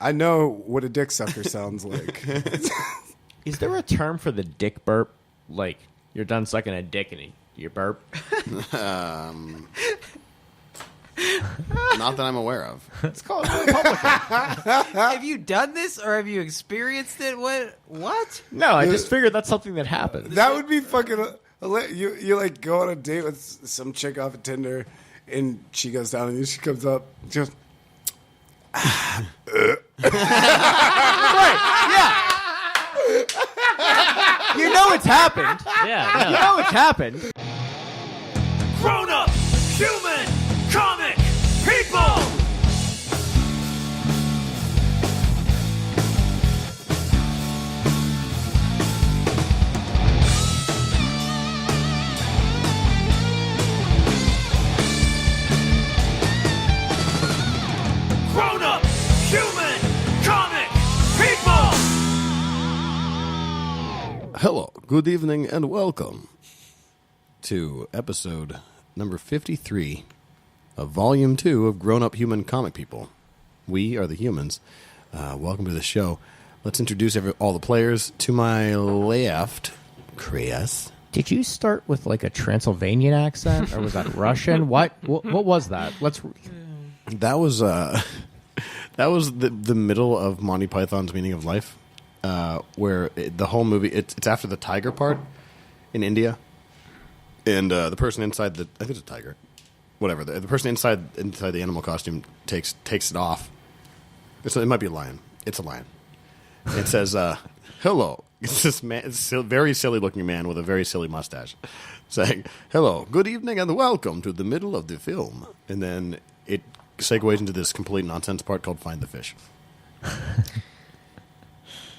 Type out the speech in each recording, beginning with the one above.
I know what a dick sucker sounds like. Is there a term for the dick burp? Like, you're done sucking a dick and you burp? Not that I'm aware of. It's called Republican. Have you done this or have you experienced it? What? No, I just figured that's something that happens. That would be fucking... You like go on a date with some chick off of Tinder, and she goes down and she comes up, she goes... Right, yeah. You know it's happened. Yeah. You know it's happened. Grown-up, human, comic, people! Grown-up, human, comic, people! Hello, good evening, and welcome to episode number 53 of Volume 2 of Grown-Up Human Comic People. We are the humans. Welcome to the show. Let's introduce all the players. To my left, Chris. Did you start with like a Transylvanian accent, or was that Russian? What was that? That was the middle of Monty Python's Meaning of Life, where the whole movie, it's after the tiger part in India. And the person inside I think it's a tiger, whatever. The person inside the animal costume takes it off. It might be a lion. It's a lion. It says, "Hello." It's this man. It's a very silly looking man with a very silly mustache, saying, "Hello, good evening, and welcome to the middle of the film." And then it segues into this complete nonsense part called "Find the Fish."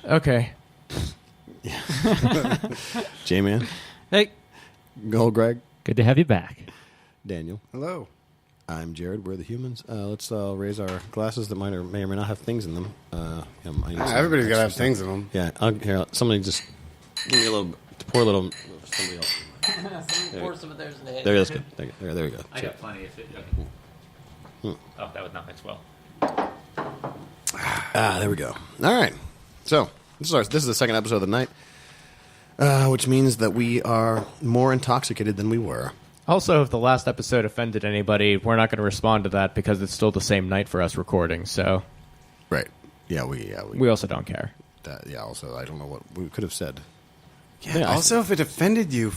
Okay. J-Man. Hey. Go, Greg. Good to have you back. Daniel. Hello. I'm Jared. We're the humans. Let's raise our glasses that may or may not have things in them. Everybody's got to have things in them. Yeah. Here, somebody just give me a little, pour a little, somebody else. Pour some of theirs in the head. There, that's good. There we go. I got plenty if it. Oh, that would not mix well. There we go. All right. So this is the second episode of the night, which means that we are more intoxicated than we were. Also, if the last episode offended anybody, we're not going to respond to that because it's still the same night for us recording. So, right? Yeah, we also don't care. Also, I don't know what we could have said. Yeah. Also, if it offended you,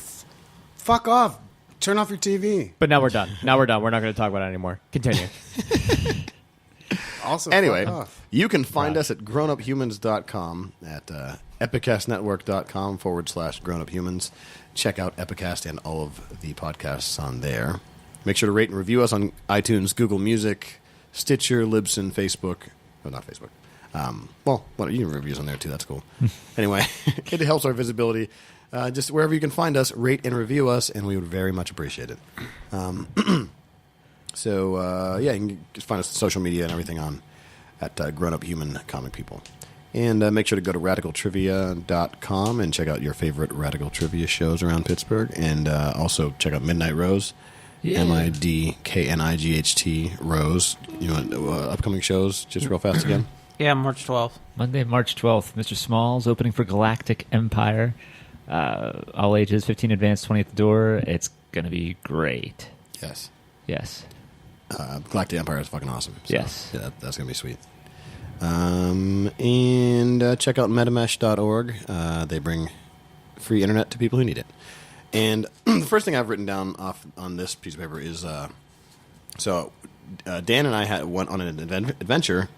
fuck off. Turn off your TV. But now we're done. We're not going to talk about it anymore. Continue. Also, anyway, fuck off. You can find us at grownuphumans.com, at epicastnetwork.com/grownuphumans. Check out Epicast and all of the podcasts on there. Make sure to rate and review us on iTunes, Google Music, Stitcher, Libsyn, Facebook. Oh, not Facebook. You can reviews on there too. That's cool. Anyway, it helps our visibility. Just wherever you can find us, rate and review us, and we would very much appreciate it. So, you can just find us on social media and everything at Grown-Up Human Comic People. And make sure to go to radicaltrivia.com and check out your favorite Radical Trivia shows around Pittsburgh. And also check out Midnight Rose, MIDKNIGHT Rose. You want upcoming shows, just real fast again? Yeah, March 12th. Monday, March 12th, Mr. Smalls opening for Galactic Empire. All ages, 15 advanced, 20 at the door. It's going to be great. Yes. Galactic Empire is fucking awesome. So, yes. Yeah, that's going to be sweet. And check out metamesh.org. They bring free internet to people who need it. And the first thing I've written down on this piece of paper is Dan and I went on an adventure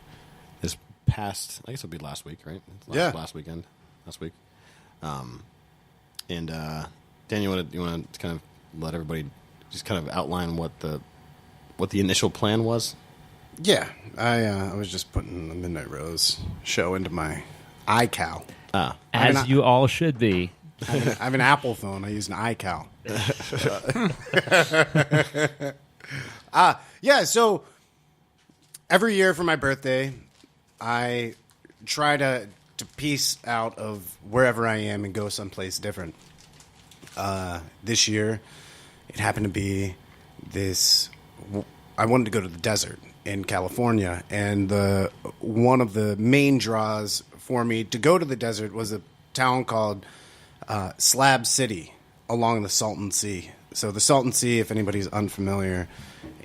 this past, I guess it'll be last week, right? Last week. And Dan, you want to kind of let everybody just kind of outline what the initial plan was? Yeah, I was just putting the Midnight Rose show into my iCal. As you all should be. I have an Apple phone. I use an iCal. So every year for my birthday, I try to piece out of wherever I am and go someplace different. This year, it happened to be this. I wanted to go to the desert, in California, and one of the main draws for me to go to the desert was a town called Slab City along the Salton Sea. So the Salton Sea, if anybody's unfamiliar,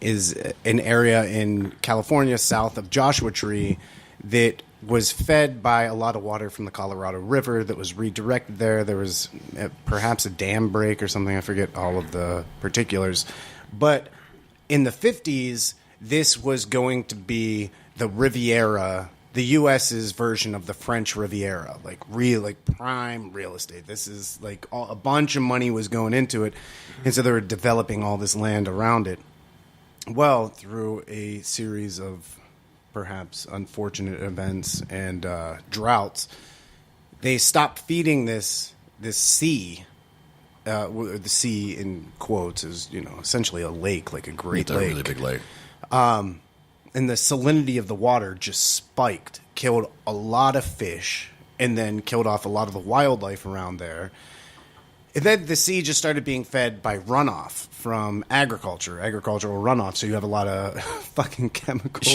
is an area in California south of Joshua Tree that was fed by a lot of water from the Colorado River that was redirected there. There was perhaps a dam break or something. I forget all of the particulars. But in the 50s, this was going to be the Riviera, the U.S.'s version of the French Riviera, like prime real estate. This is like a bunch of money was going into it. And so they were developing all this land around it. Well, through a series of perhaps unfortunate events and droughts, they stopped feeding this sea. The sea, in quotes, is essentially a lake, like a great lake. It's a really big lake. And the salinity of the water just spiked, killed a lot of fish, and then killed off a lot of the wildlife around there. And then the sea just started being fed by runoff from agricultural runoff. So you have a lot of fucking chemicals.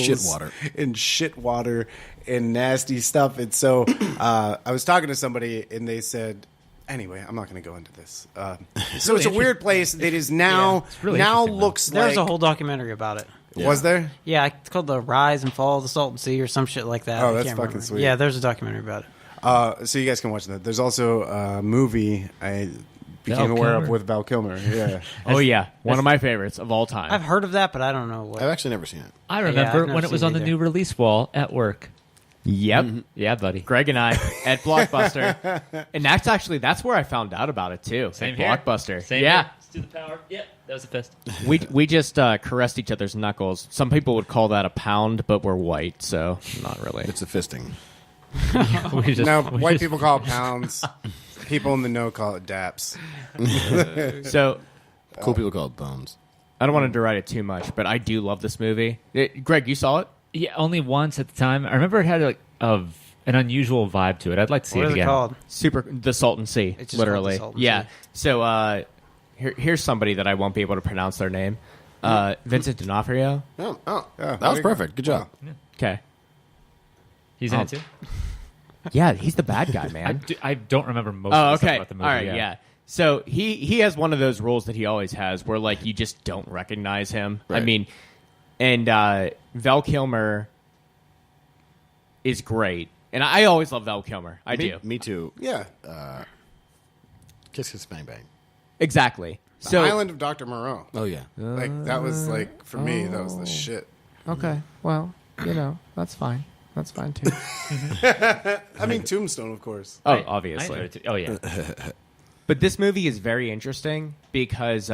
Shit water and nasty stuff. And so I was talking to somebody, and they said, anyway, I'm not going to go into this. So it's a weird place that is now, looks like... There's a whole documentary about it. Yeah. Was there? Yeah, it's called The Rise and Fall of the Salton Sea or some shit like that. Oh, that's fucking sweet. Yeah, there's a documentary about it. So you guys can watch that. There's also a movie I became aware of with Val Kilmer. Yeah. Oh, yeah. One of my favorites of all time. I've heard of that, but I don't know what. I've actually never seen it. I remember when it was on the new release wall at work. Yep. Mm-hmm. Yeah, buddy. Greg and I at Blockbuster. And that's where I found out about it, too. Same at here. Blockbuster. Same yeah. here. Let's do the power. Yep. That was a fist. We just caressed each other's knuckles. Some people would call that a pound, but we're white, so not really. It's a fisting. White people call it pounds. People in the know call it daps. So Cool people call it bones. I don't want to deride it too much, but I do love this movie. Greg, you saw it? Yeah, only once at the time. I remember it had an unusual vibe to it. I'd like to see What it is again. it called? The Salton Sea, It's just literally. called the Salton Yeah. Sea. So here's somebody that I won't be able to pronounce their name. Vincent D'Onofrio. Yeah, That was perfect. Good job. Okay. He's in it too? Yeah, he's the bad guy, man. I don't remember most Oh, of the stuff okay. about the movie. All right, yeah. So he has one of those rules that he always has where, like, you just don't recognize him. Right. I mean, and Val Kilmer is great. And I always love Val Kilmer. I do. Me too. Yeah. Kiss, kiss, bang, bang. Exactly. The So Island of Dr. Moreau. Oh, yeah. Like, that was, like, for me, that was the shit. okay, well, that's fine. That's fine, too. I mean, Tombstone, of course. Oh, I obviously. enjoyed it too. Oh, yeah. But this movie is very interesting because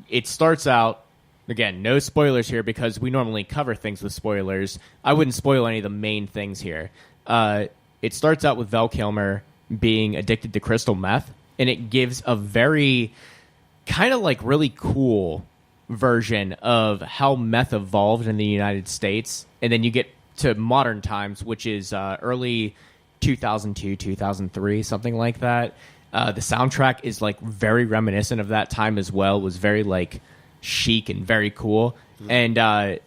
it starts out, again, no spoilers here because we normally cover things with spoilers. I wouldn't spoil any of the main things here. It starts out with Val Kilmer being addicted to crystal meth, and it gives a very kind of like really cool version of how meth evolved in the United States. And then you get to modern times, which is early 2002, 2003, something like that. The soundtrack is like very reminiscent of that time as well. It was very like chic and very cool. And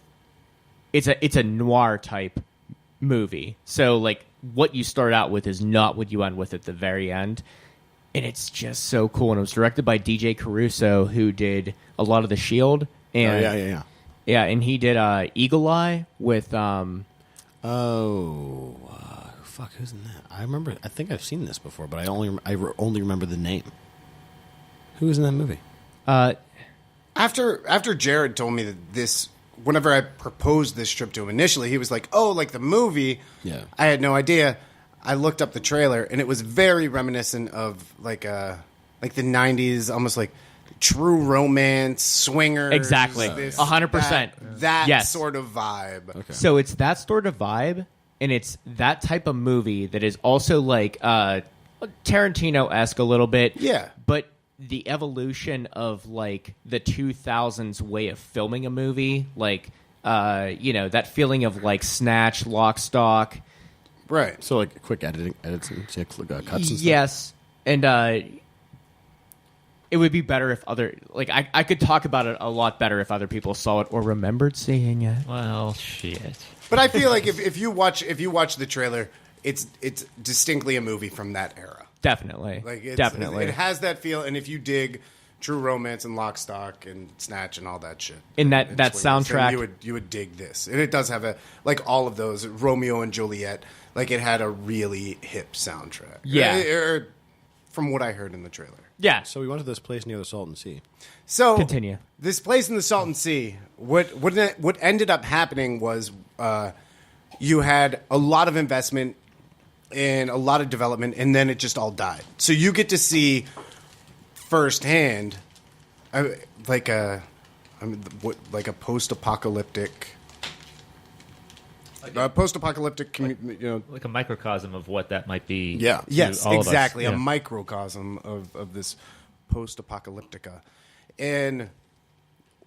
it's a noir type movie. So like what you start out with is not what you end with at the very end. And it's just so cool. And it was directed by DJ Caruso, who did a lot of The Shield. And, yeah. Yeah, and he did Eagle Eye with... Fuck, who's in that? I think I've seen this before, but I only remember the name. Who was in that movie? After Jared told me that this, whenever I proposed this trip to him initially, he was like, "Oh, like the movie." Yeah. I had no idea. I looked up the trailer, and it was very reminiscent of like the '90s, almost like True Romance, Swingers. Exactly. 100%. That Yes. sort of vibe. Okay. So it's that sort of vibe, and it's that type of movie that is also like Tarantino-esque a little bit. Yeah. But the evolution of like the 2000s way of filming a movie, like that feeling of like Snatch, Lock, Stock. Right. So like quick edits and cuts and stuff. Yes, and it would be better if I could talk about it a lot better if other people saw it or remembered seeing it. Well, shit. But I feel like if you watch the trailer, it's distinctly a movie from that era. Definitely. Definitely. It has that feel, and if you dig True Romance and Lock, Stock and Snatch and all that shit. In that Swingers, then soundtrack, you would dig this. And it does have all of those, Romeo and Juliet, it had a really hip soundtrack. Yeah. From what I heard in the trailer. yeah. So we went to this place near the Salton Sea. So Continue. This place in the Salton Sea, what ended up happening was you had a lot of investment and a lot of development, and then it just all died. So you get to see firsthand, like a post-apocalyptic. Like a microcosm of what that might be. Yeah. Yes, to all of us. exactly. Yeah. A microcosm of this post-apocalyptica. And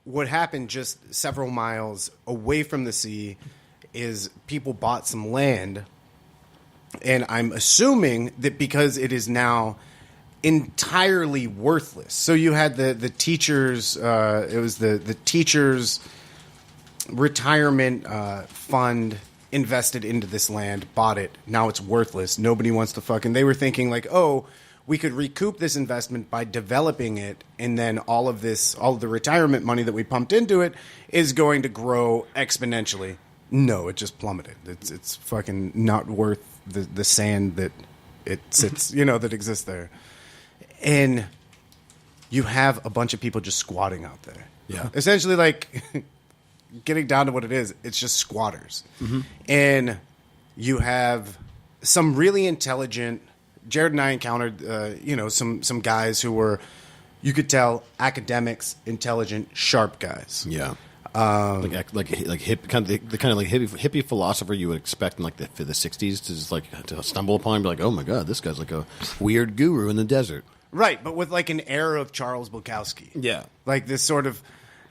what happened just several miles away from the sea is people bought some land, and I'm assuming that because it is now entirely worthless. So you had the teachers, it was the teachers' retirement fund invested into this land, bought it. Now it's worthless. Nobody wants to they were thinking we could recoup this investment by developing it, and then all of the retirement money that we pumped into it is going to grow exponentially. No, it just plummeted. It's fucking not worth the sand that it sits, that exists there. And you have a bunch of people just squatting out there. Yeah. Essentially, getting down to what it is, it's just squatters. Mm-hmm. And you have some really intelligent. Jared and I encountered, some guys who were, you could tell, academics, intelligent, sharp guys. Yeah. Hip, kind of hippie philosopher you would expect in the 60s to just to stumble upon and be like, oh my god, this guy's like a weird guru in the desert. Right, but with an air of Charles Bukowski. Yeah. This sort of,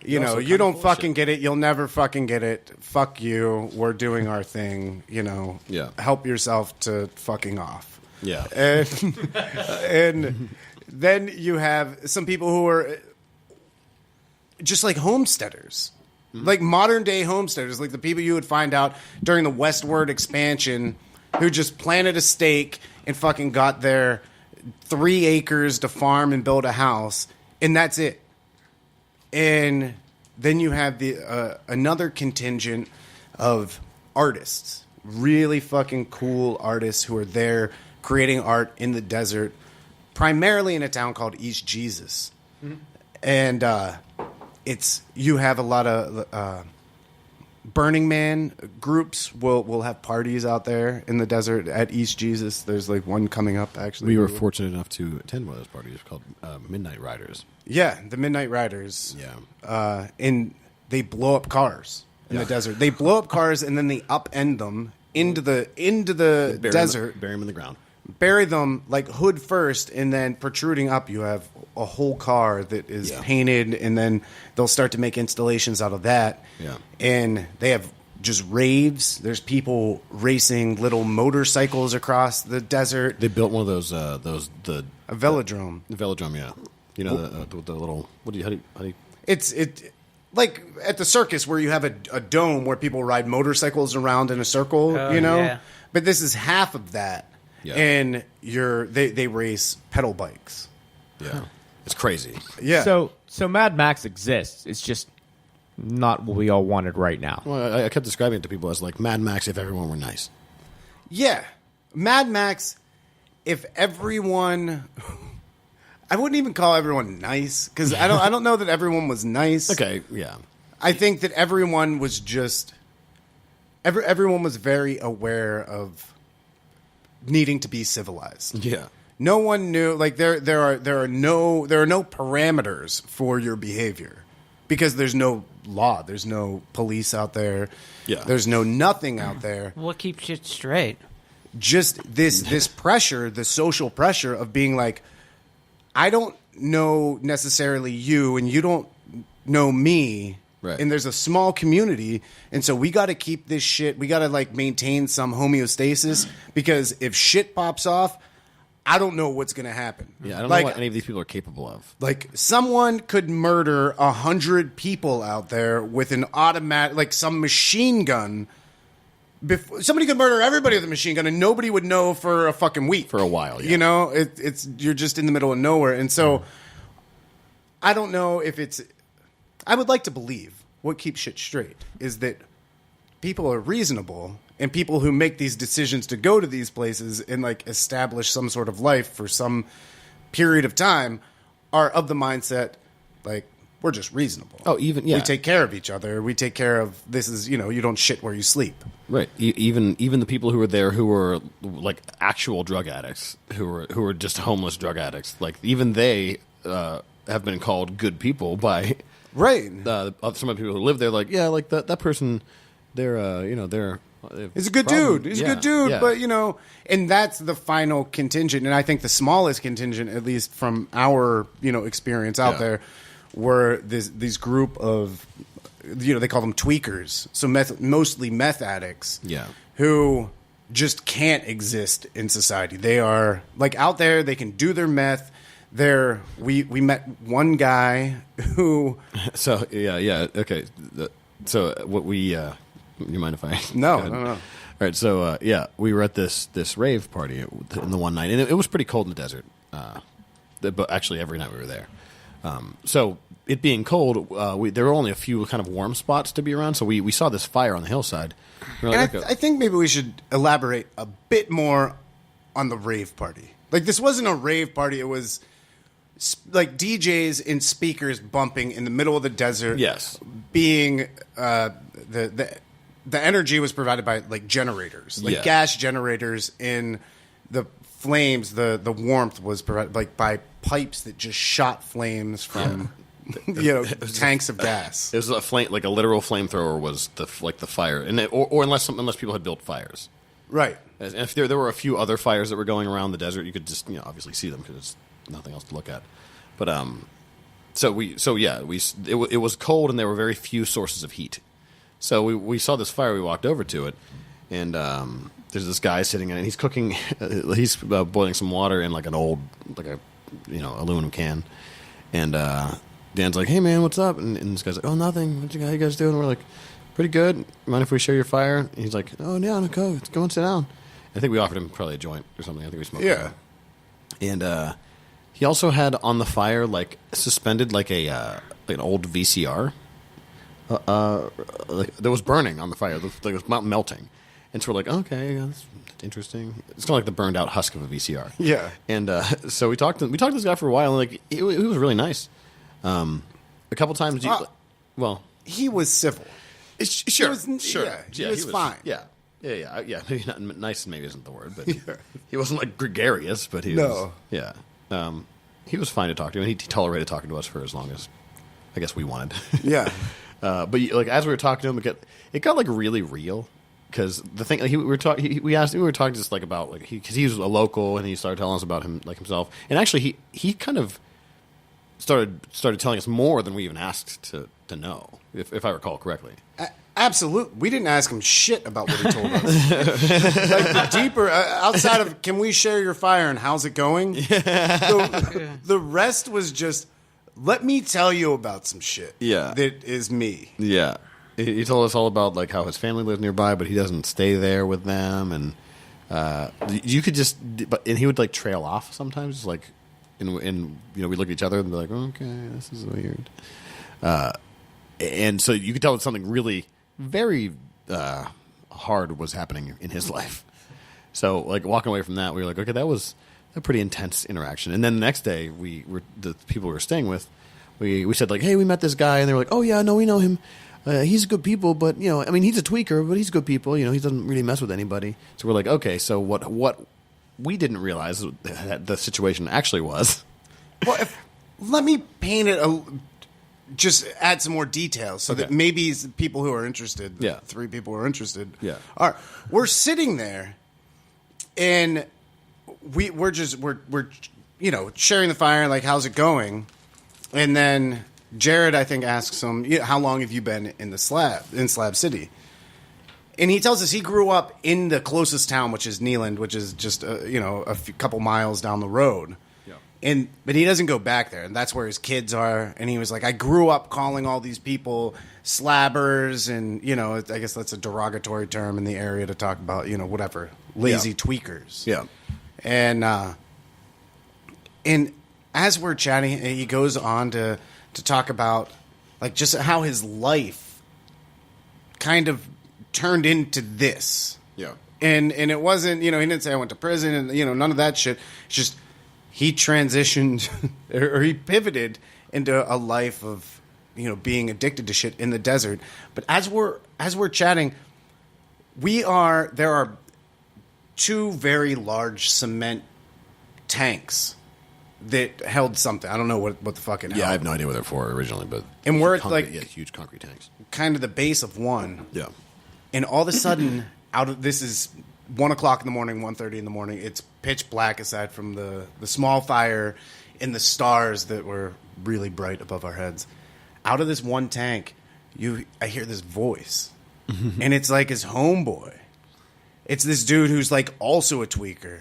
you Also you don't full of fucking shit. get it, you'll never fucking get it. Fuck you, we're doing our thing, Yeah. Help yourself to fucking off. Yeah. And then you have some people who are just homesteaders. Like modern day homesteaders, like the people you would find out during the westward expansion who just planted a stake and fucking got their 3 acres to farm and build a house, and that's it. And then you have the another contingent of artists, really fucking cool artists who are there creating art in the desert, primarily in a town called East Jesus. Mm-hmm. And you have a lot of Burning Man groups will have parties out there in the desert at East Jesus. There's one coming up, actually. We were fortunate enough to attend one of those parties called Midnight Riders. Yeah, the Midnight Riders. Yeah. And they blow up cars in the desert. They blow up cars and then they upend them into the desert. Bury them in the ground. Bury them hood first, and then protruding up you have a whole car that is painted, and then they'll start to make installations out of that. Yeah. And they have just raves. There's people racing little motorcycles across the desert. They built one of those a velodrome. the velodrome, yeah. The little how do you It's at the circus where you have a dome where people ride motorcycles around in a circle, yeah. But this is half of that. Yeah. And they race pedal bikes. Yeah. It's crazy. Yeah. So Mad Max exists. It's just not what we all wanted right now. Well, I kept describing it to people as Mad Max if everyone were nice. Yeah. Mad Max, if everyone... I wouldn't even call everyone nice, because I don't know that everyone was nice. Okay, yeah. I think that everyone was just... Everyone was very aware of needing to be civilized. Yeah. No one knew. There are no parameters for your behavior, because there's no law. There's no police out there. Yeah. There's no nothing out there. What keeps you straight? Just this pressure, the social pressure of being I don't know necessarily you, and you don't know me. Right. And there's a small community, and so we got to keep this shit. We got to maintain some homeostasis, because if shit pops off, I don't know what's going to happen. Yeah, I don't know what any of these people are capable of. Like, someone could murder 100 people out there with an automatic, like some machine gun. Somebody could murder everybody with a machine gun, and nobody would know for a fucking week. For a while, yeah. You know, it's you're just in the middle of nowhere, and so I don't know if it's. I would like to believe what keeps shit straight is that people are reasonable, and people who make these decisions to go to these places and like establish some sort of life for some period of time are of the mindset like we're just reasonable. Oh, even yeah, we take care of each other. We take care of this is you don't shit where you sleep. Right. Even the people who were there who were like actual drug addicts, who were just homeless drug addicts, like even they have been called good people by some of the people who live there. Like like that person, they're. He's a good dude. He's a good dude, yeah. But and that's the final contingent, and I think the smallest contingent, at least from our experience out there, were these group of they call them tweakers, so mostly meth addicts, who just can't exist in society. They are like out there, they can do their meth. We met one guy who okay. So what we. You mind if I? No. All right, so we were at this rave party in the one night, and it was pretty cold in the desert. But actually, every night we were there. So it being cold, there were only a few kind of warm spots to be around. So we saw this fire on the hillside. And I think maybe we should elaborate a bit more on the rave party. Like, this wasn't a rave party; it was like DJs and speakers bumping in the middle of the desert. Yes, being the energy was provided by like generators, like gas generators in the flames. The warmth was provided like by pipes that just shot flames from tanks of gas. It was a flame, like a literal flamethrower was the fire, and or unless people had built fires, right? And if there were a few other fires that were going around the desert, you could just obviously see them because there's nothing else to look at. But it was cold and there were very few sources of heat. So we saw this fire. We walked over to it, and there's this guy sitting in it. He's cooking. He's boiling some water in like an old aluminum can. And Dan's like, "Hey man, what's up?" And this guy's like, "Oh, nothing. How you guys doing?" And we're like, "Pretty good. Mind if we share your fire?" And he's like, "Oh yeah, go and sit down." I think we offered him probably a joint or something. I think we smoked. Yeah. And he also had on the fire like suspended like an old VCR. That was burning on the fire. It was melting, and so we're like, okay, that's interesting. It's kind of like the burned out husk of a VCR. Yeah. And so we talked to this guy for a while, and like it was really nice. A couple times, he was civil. Sure. Yeah, he was fine. Yeah. Maybe not nice. Maybe isn't the word, but he wasn't like gregarious. But he was. Yeah. He was fine to talk to, and he tolerated talking to us for as long as I guess we wanted. Yeah. But like as we were talking to him, it got like really real because the thing we were talking just like about like because he was a local and he started telling us about him like himself, and actually he kind of started telling us more than we even asked to know, if I recall correctly. Absolutely, we didn't ask him shit about what he told us. Like the deeper outside of can we share your fire and how's it going? The rest was just. Let me tell you about some shit. Yeah. That is me. Yeah. He told us all about like how his family lives nearby, but he doesn't stay there with them, and you could just. And he would like trail off sometimes, like, and we look at each other and be like, okay, this is weird. And so you could tell that something really very hard was happening in his life. So like walking away from that, we were like, okay, that was a pretty intense interaction. And then the next day, the people we were staying with, we said like, hey, we met this guy, and they were like, oh yeah, no, we know him. He's good people, but he's a tweaker, but he's good people. He doesn't really mess with anybody. So we're like, okay, so what we didn't realize that the situation actually was. Well, let me paint it. Just add some more details so that maybe people who are interested, 3 people who are interested, are. We're sitting there, and we're sharing the fire, like, how's it going? And then Jared, I think, asks him, how long have you been in Slab City? And he tells us he grew up in the closest town, which is Neeland, which is just couple miles down the road. But he doesn't go back there, and that's where his kids are. And he was like, I grew up calling all these people slabbers, and I guess that's a derogatory term in the area to talk about whatever lazy tweakers. Yeah. And as we're chatting, he goes on to talk about like just how his life kind of turned into this. Yeah. And it wasn't, he didn't say I went to prison and none of that shit. It's just he transitioned or he pivoted into a life of being addicted to shit in the desert. But as we're chatting, there are two very large cement tanks that held something. I don't know what the fuck it held. Yeah, I have no idea what they're for originally, but and we're at huge concrete tanks. Kind of the base of one. Yeah. And all of a sudden, this is 1 o'clock in the morning, 1:30 in the morning. It's pitch black aside from the small fire and the stars that were really bright above our heads. Out of this one tank, I hear this voice, and it's like his homeboy. It's this dude who's like also a tweaker,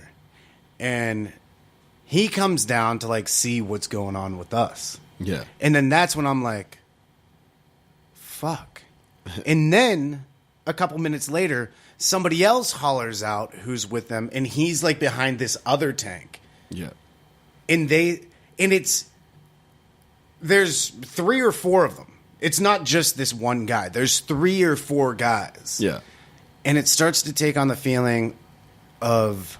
and he comes down to like see what's going on with us. Yeah. And then that's when I'm like, fuck. And then a couple minutes later, somebody else hollers out who's with them, and he's like behind this other tank. Yeah. And there's 3 or 4 of them. It's not just this one guy. There's 3 or 4 guys. Yeah. And it starts to take on the feeling of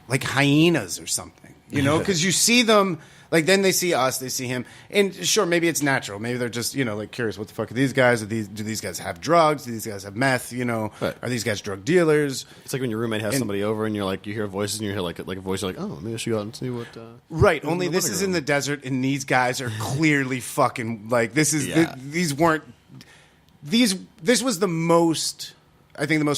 like hyenas or something, because you see them, like then they see us, they see him, and sure, maybe it's natural. Maybe they're just, like curious, what the fuck are these guys? Do these guys have drugs? Do these guys have meth? Right. Are these guys drug dealers? It's like when your roommate has somebody over and you're like, you hear voices and you hear like a voice, you're like, oh, maybe I should go out and see what. Right. Only this is in the desert, and these guys are clearly fucking like this is these weren't these. This was the most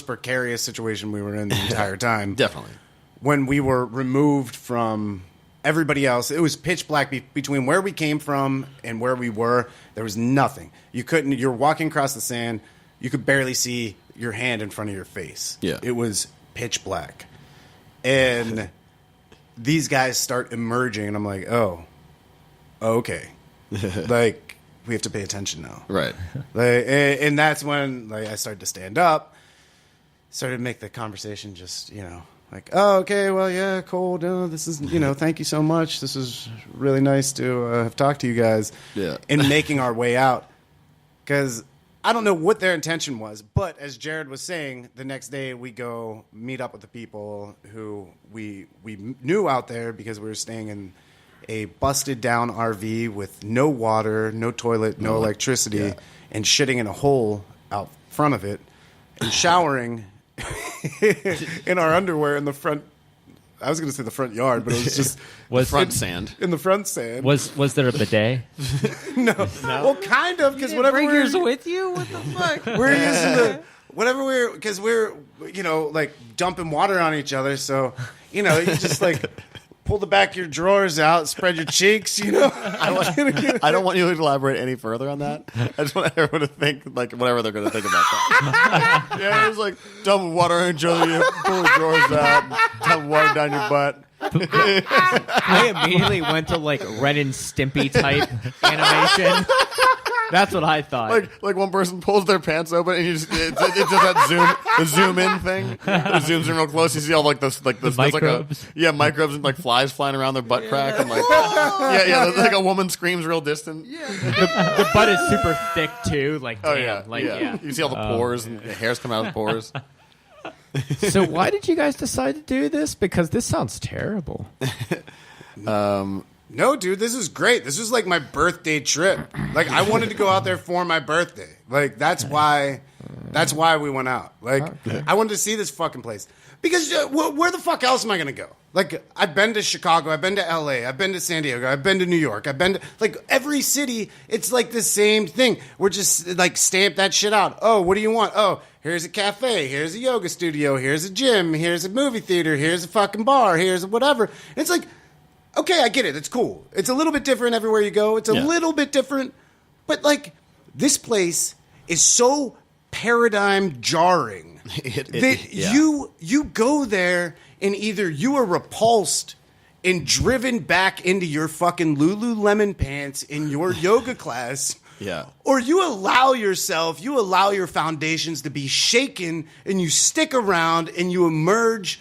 precarious situation we were in the entire time. Definitely. When we were removed from everybody else, it was pitch black between where we came from and where we were. There was nothing. You're walking across the sand. You could barely see your hand in front of your face. Yeah. It was pitch black. And these guys start emerging, and I'm like, oh, okay. Like, we have to pay attention now. Right. Like, and that's when I started to stand up, started to make the conversation just, like, oh, okay, well, yeah, cool. No, this is, thank you so much. This is really nice to have talked to you guys. Yeah. And making our way out. Because I don't know what their intention was, but as Jared was saying, the next day we go meet up with the people who we knew out there because we were staying in a busted down RV with no water, no toilet, no electricity, and shitting in a hole out front of it, and showering in our underwear in the front. I was going to say the front yard, but it was just sand. In the front sand. Was there a bidet? No. Well, kind of, because whatever bring yours with you? What the fuck? we're using because we're like dumping water on each other. So you just like pull the back of your drawers out, spread your cheeks. I don't want you to elaborate any further on that. I just want everyone to think like whatever they're going to think about that. Yeah, it's like dumping water on each other, you pull the drawers out, dump water down your butt. I immediately went to like Ren and Stimpy type animation. That's what I thought. Like one person pulls their pants open and it's just that zoom in thing. It zooms in real close. You see all the microbes. Microbes and like flies flying around their butt crack and like a woman screams real distant. Yeah. The butt is super thick too. Like damn. You see all the pores and the hairs come out of the pores. So why did you guys decide to do this? Because this sounds terrible. No, dude, this is great. This was like my birthday trip. Like, I wanted to go out there for my birthday. Like, that's why we went out. Like, I wanted to see this fucking place. Because where the fuck else am I going to go? Like, I've been to Chicago. I've been to L.A. I've been to San Diego. I've been to New York. I've been to, like, every city. It's like the same thing. We're just, like, stamp that shit out. Oh, what do you want? Oh, here's a cafe. Here's a yoga studio. Here's a gym. Here's a movie theater. Here's a fucking bar. Here's whatever. It's like, okay, I get it. It's cool. It's a little bit different everywhere you go. It's a little bit different. But, like, this place is so paradigm jarring that you go there and either you are repulsed and driven back into your fucking Lululemon pants in your yoga class. Yeah. Or you allow your foundations to be shaken and you stick around and you emerge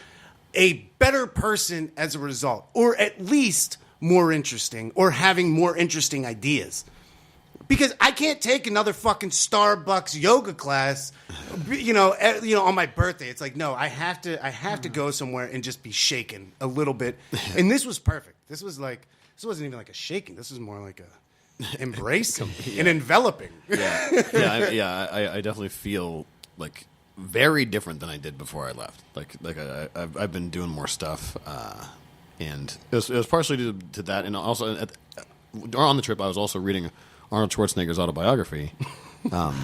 a better person as a result, or at least more interesting, or having more interesting ideas. Because I can't take another fucking Starbucks yoga class, on my birthday. It's like, no, I have to go somewhere and just be shaken a little bit. And this was perfect. This wasn't even like a shaking. This was more like a embracing and enveloping. I definitely feel like very different than I did before I left. I've been doing more stuff, and it was partially due to that, and also on the trip I was also reading Arnold Schwarzenegger's autobiography,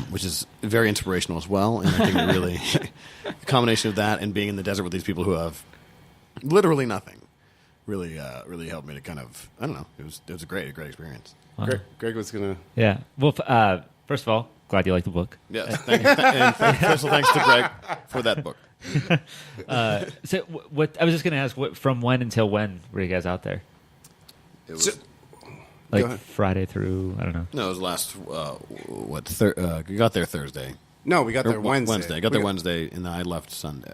which is very inspirational as well. And I think it really, the combination of that and being in the desert with these people who have literally nothing, really helped me to kind of, I don't know, it was a great experience. Wow. Greg was gonna. Yeah. Well, first of all, glad you like the book. Yeah. And special thanks to Greg for that book. So, what I was just going to ask, from when until when were you guys out there? It was. Friday through, I don't know. No, it was last, we got there Thursday. No, we got there Wednesday. I got there Wednesday, and then I left Sunday.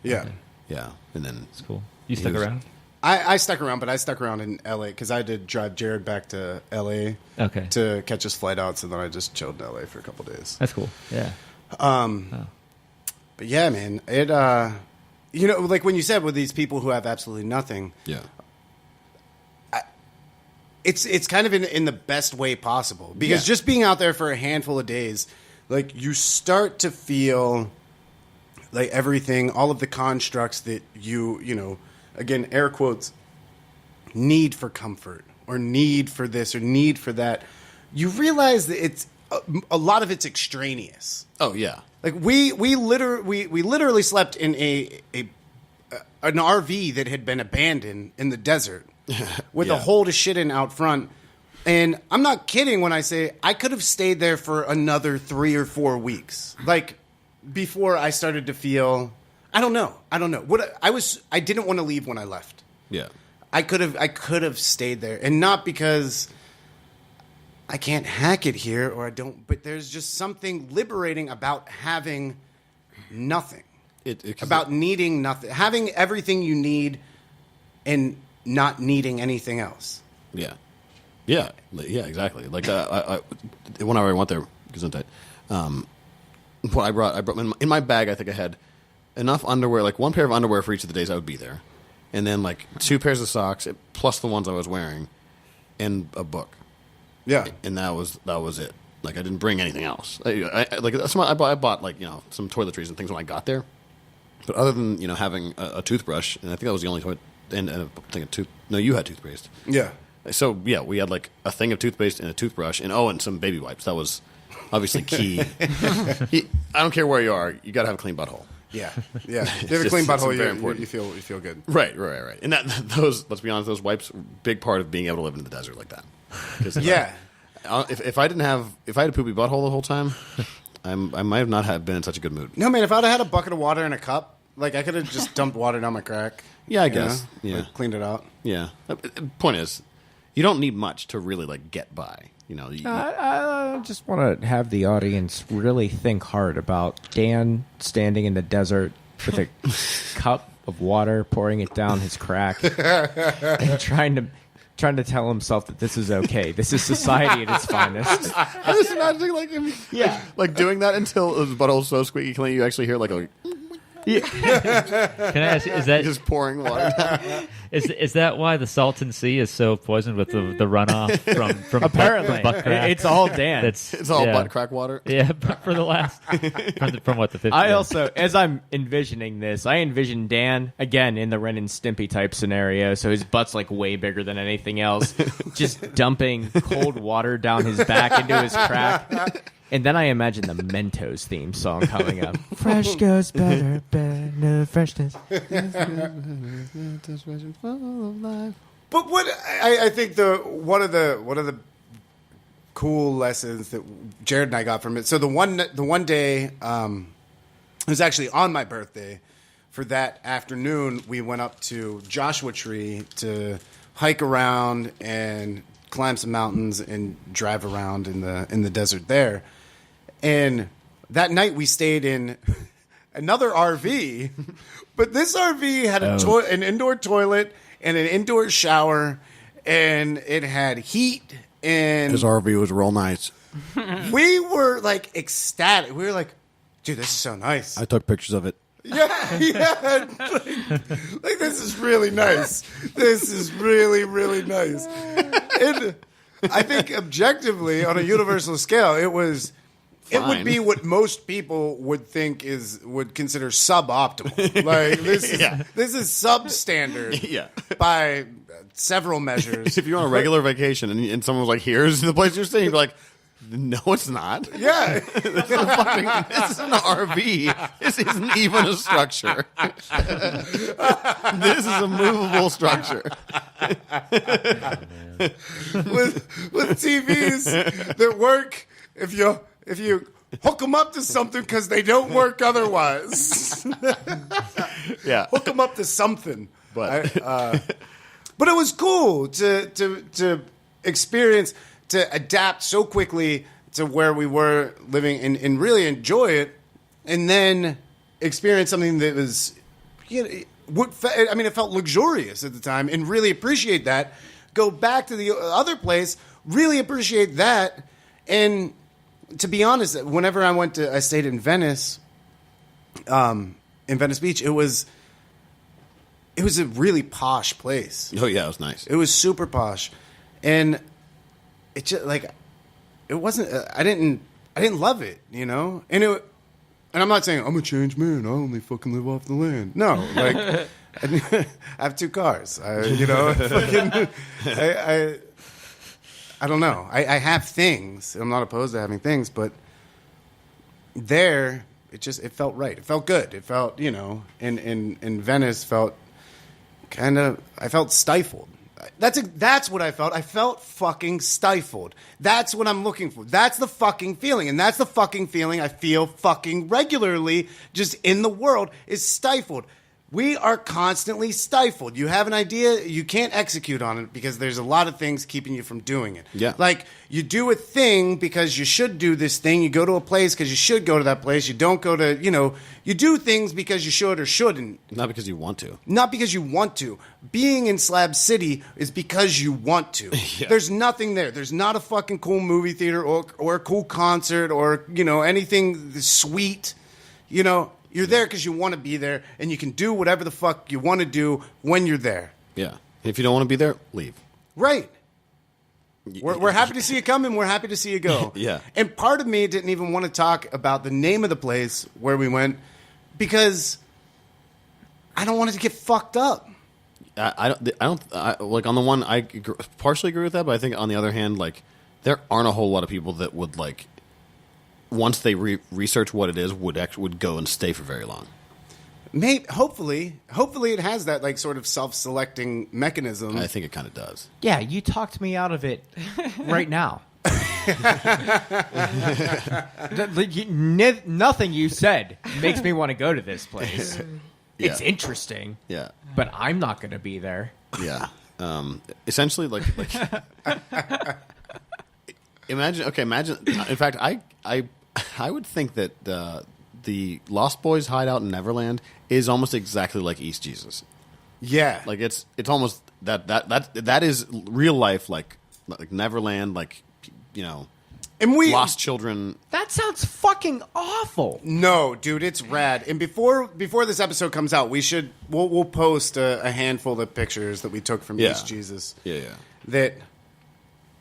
Yeah. Okay. Yeah, and then... That's cool. You stuck around? I stuck around, but I stuck around in L.A. because I had to drive Jared back to L.A. Okay. to catch his flight out, so then I just chilled in L.A. for a couple days. That's cool. Yeah. But yeah, man, it, like when you said with these people who have absolutely nothing... Yeah. It's kind of in the best way possible, because just being out there for a handful of days, like, you start to feel like everything, all of the constructs that you again, air quotes, need for comfort or need for this or need for that, you realize that it's a lot of it's extraneous. Oh yeah. Like we literally slept in an RV that had been abandoned in the desert. With a hole to shit in out front. And I'm not kidding when I say I could have stayed there for another 3 or 4 weeks. Like, before I started to feel, I don't know. I didn't want to leave when I left. Yeah. I could have stayed there. And not because I can't hack it here or I don't, but there's just something liberating about having nothing. About needing nothing. Having everything you need and not needing anything else. Yeah, exactly. Like when I went there, Gesundheit, what I brought in my bag. I think I had enough underwear, like one pair of underwear for each of the days I would be there, and then like 2 pairs of socks plus the ones I was wearing, and a book. Yeah, and that was it. Like I didn't bring anything else. I bought like some toiletries and things when I got there, but other than having a toothbrush, and I think that was the only and a thing of No, you had toothpaste. Yeah. So yeah, we had like a thing of toothpaste and a toothbrush, and some baby wipes. That was obviously key. I don't care where you are, you got to have a clean butthole. Yeah. You have a clean butthole. You feel good. Right. And those, let's be honest, those wipes, big part of being able to live in the desert like that. If I had a poopy butthole the whole time, I might have not been in such a good mood. No, man. If I'd have had a bucket of water in a cup, like I could have just dumped water down my crack. Yeah, I guess. Yeah, like, cleaned it out. Yeah. Point is, you don't need much to really like get by. I just want to have the audience really think hard about Dan standing in the desert with a cup of water, pouring it down his crack, and trying to tell himself that this is okay. This is society at its finest. I was imagining like him, like doing that until his butthole's so squeaky clean you actually hear like a. Yeah. Can I ask, is that just pouring water down? Is that why the Salton Sea is so poisoned with the runoff from apparently butt crack? It's all Dan. It's all butt crack water. Yeah, for the last from what the 50s. I also, as I'm envisioning this, I envision Dan again in the Ren and Stimpy type scenario. So his butt's like way bigger than anything else, just dumping cold water down his back into his crack. And then I imagine the Mentos theme song coming up. Fresh goes better, no freshness. But what I think one of the cool lessons that Jared and I got from it. So the one day, it was actually on my birthday. For that afternoon, we went up to Joshua Tree to hike around and climb some mountains and drive around in the desert there. And that night we stayed in another RV, but this RV had an indoor toilet and an indoor shower, and it had heat. And His RV was real nice. we were like ecstatic. We were like, dude, this is so nice. I took pictures of it. Yeah. Like this is really nice. This is really, really nice. And I think objectively, on a universal scale, it would be what most people would consider suboptimal. Like this is substandard by several measures. If you're on a regular vacation and someone was like, "Here's the place you're staying," you'd be like, "No, it's not. Yeah, This is an RV. This isn't even a structure. This is a movable structure." with TVs that work if you hook them up to something because they don't work otherwise. Yeah, Hook them up to something. but But it was cool to experience, to adapt so quickly to where we were living and really enjoy it, and then experience something that was, it felt luxurious at the time, and really appreciate that. Go back to the other place, really appreciate that, and to be honest, whenever I stayed in Venice Beach, it was a really posh place. oh yeah, it was nice. It was super posh, and it just it wasn't. I didn't love it, and and I'm not saying I'm a changed man. I only fucking live off the land. No, like I have 2 cars. I don't know. I have things. I'm not opposed to having things, but there it felt right. It felt good. It felt in Venice felt. I felt stifled. That's what I felt. I felt fucking stifled. That's what I'm looking for. That's the fucking feeling. And that's the fucking feeling I feel fucking regularly just in the world is stifled. We are constantly stifled. You have an idea, you can't execute on it because there's a lot of things keeping you from doing it. Yeah. Like, you do a thing because you should do this thing. You go to a place because you should go to that place. You don't go to, you do things because you should or shouldn't. Not because you want to. Not because you want to. Being in Slab City is because you want to. Yeah. There's nothing there. There's not a fucking cool movie theater or a cool concert or, anything sweet. You're there because you want to be there, and you can do whatever the fuck you want to do when you're there. Yeah. If you don't want to be there, leave. Right. We're happy to see you come, and we're happy to see you go. Yeah. And part of me didn't even want to talk about the name of the place where we went because I don't want it to get fucked up. I like on the one I partially agree with that, but I think on the other hand, like there aren't a whole lot of people that would like once they research what it is would go and stay for very long. Hopefully it has that like sort of self-selecting mechanism. I think it kind of does. Yeah, you talked me out of it right now. Nothing you said makes me want to go to this place. Yeah. It's interesting. Yeah. But I'm not going to be there. Yeah. Essentially, like imagine. In fact, I would think that the Lost Boys hideout in Neverland is almost exactly like East Jesus. Yeah. Like it's almost that is real life, like Neverland, like and we lost children. That sounds fucking awful. No, dude, it's rad. And before this episode comes out, we'll post a handful of pictures that we took from East Jesus. Yeah. That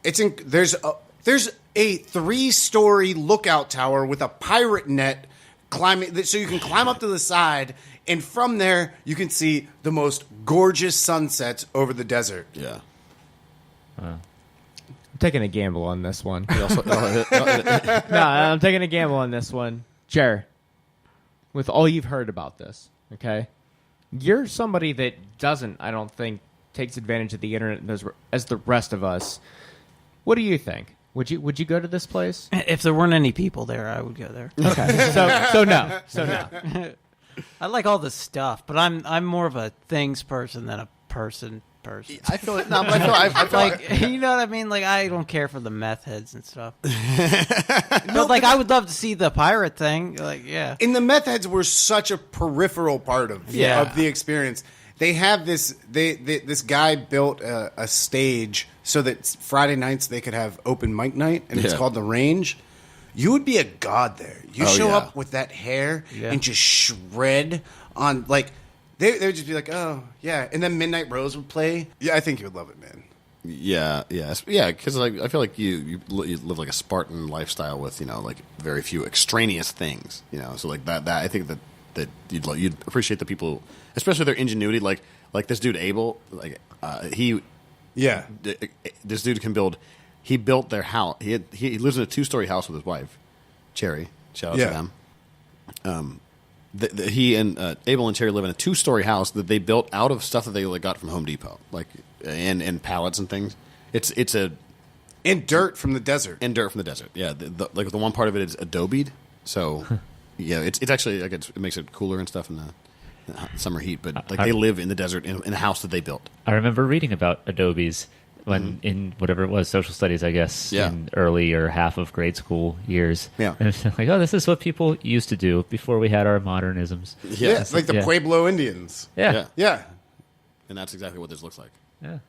there's a 3-story lookout tower with a pirate net climbing, so you can climb up to the side, and from there you can see the most gorgeous sunsets over the desert. Yeah. I'm taking a gamble on this one. It also- No, I'm taking a gamble on this one. Jer, with all you've heard about this, okay? You're somebody that doesn't, I don't think, takes advantage of the internet as the rest of us. What do you think? Would you go to this place? If there weren't any people there, I would go there. Okay. So no. I like all the stuff, but I'm more of a things person than a person. I feel it. No, but I feel Like, you know what I mean? Like, I don't care for the meth heads and stuff. But like, I would love to see the pirate thing. Like, yeah. And the meth heads were such a peripheral part of the experience. They have this. This guy built a stage so that Friday nights they could have open mic night, and it's called the Range. You would be a god there. You show up with that hair and just shred on like. They would just be like, oh, yeah. And then Midnight Rose would play. Yeah, I think you would love it, man. Yeah. Because like I feel like you live like a Spartan lifestyle with like very few extraneous things. So like that I think that you'd appreciate the people, especially their ingenuity. Like this dude Abel, like this dude can build. He built their house. He lives in a 2-story house with his wife, Cherry. Shout out to them. He and Abel and Cherry live in a 2-story house that they built out of stuff that they got from Home Depot, like and pallets and things. It's and dirt from the desert. Yeah, the one part of it is adobe'd, so it's actually like it makes it cooler and stuff in the summer heat. But like they live in the desert in a house that they built. I remember reading about adobes when in whatever it was, social studies, I guess, in early or half of grade school years. Yeah. And it's like, oh, this is what people used to do before we had our modernisms. Yeah, like the Pueblo Indians. Yeah. And that's exactly what this looks like. Yeah.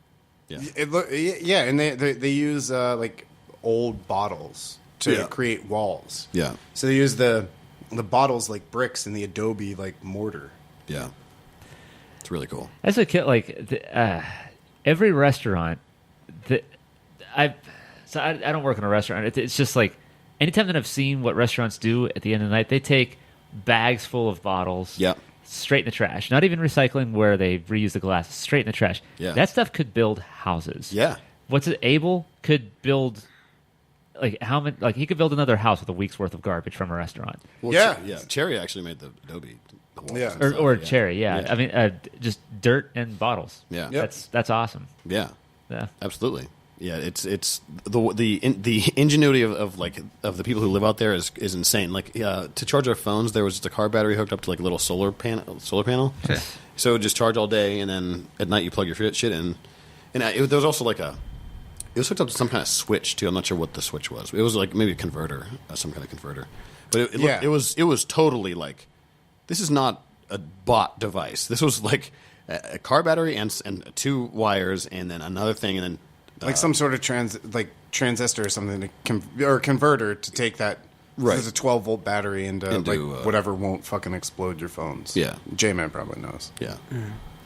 And they use like old bottles to create walls. Yeah. So they use the bottles like bricks and the adobe like mortar. Yeah. It's really cool. As a kid, like every restaurant that I don't work in a restaurant. It's just like anytime that I've seen what restaurants do at the end of the night, they take bags full of bottles straight in the trash. Not even recycling where they reuse the glass. Straight in the trash. Yeah. That stuff could build houses. Yeah. What's it? Abel could build like how many? Like he could build another house with a week's worth of garbage from a restaurant. Well, Cherry actually made the adobe. Or Cherry. I mean, just dirt and bottles. Yeah. That's awesome. Yeah. Yeah. Absolutely. Yeah, it's the ingenuity of the people who live out there is insane. Like to charge our phones, there was just a car battery hooked up to like a little solar panel. So it would just charge all day, and then at night you plug your shit in. And there was also like it was hooked up to some kind of switch too. I'm not sure what the switch was. It was like maybe a converter, some kind of converter. But it was totally like this is not a bought device. This was like a car battery and 2 wires, and then another thing, and then. Like some sort of transistor or something, or converter to take that. Right. There's a 12-volt battery into like whatever won't fucking explode your phones. Yeah. J-Man probably knows. Yeah.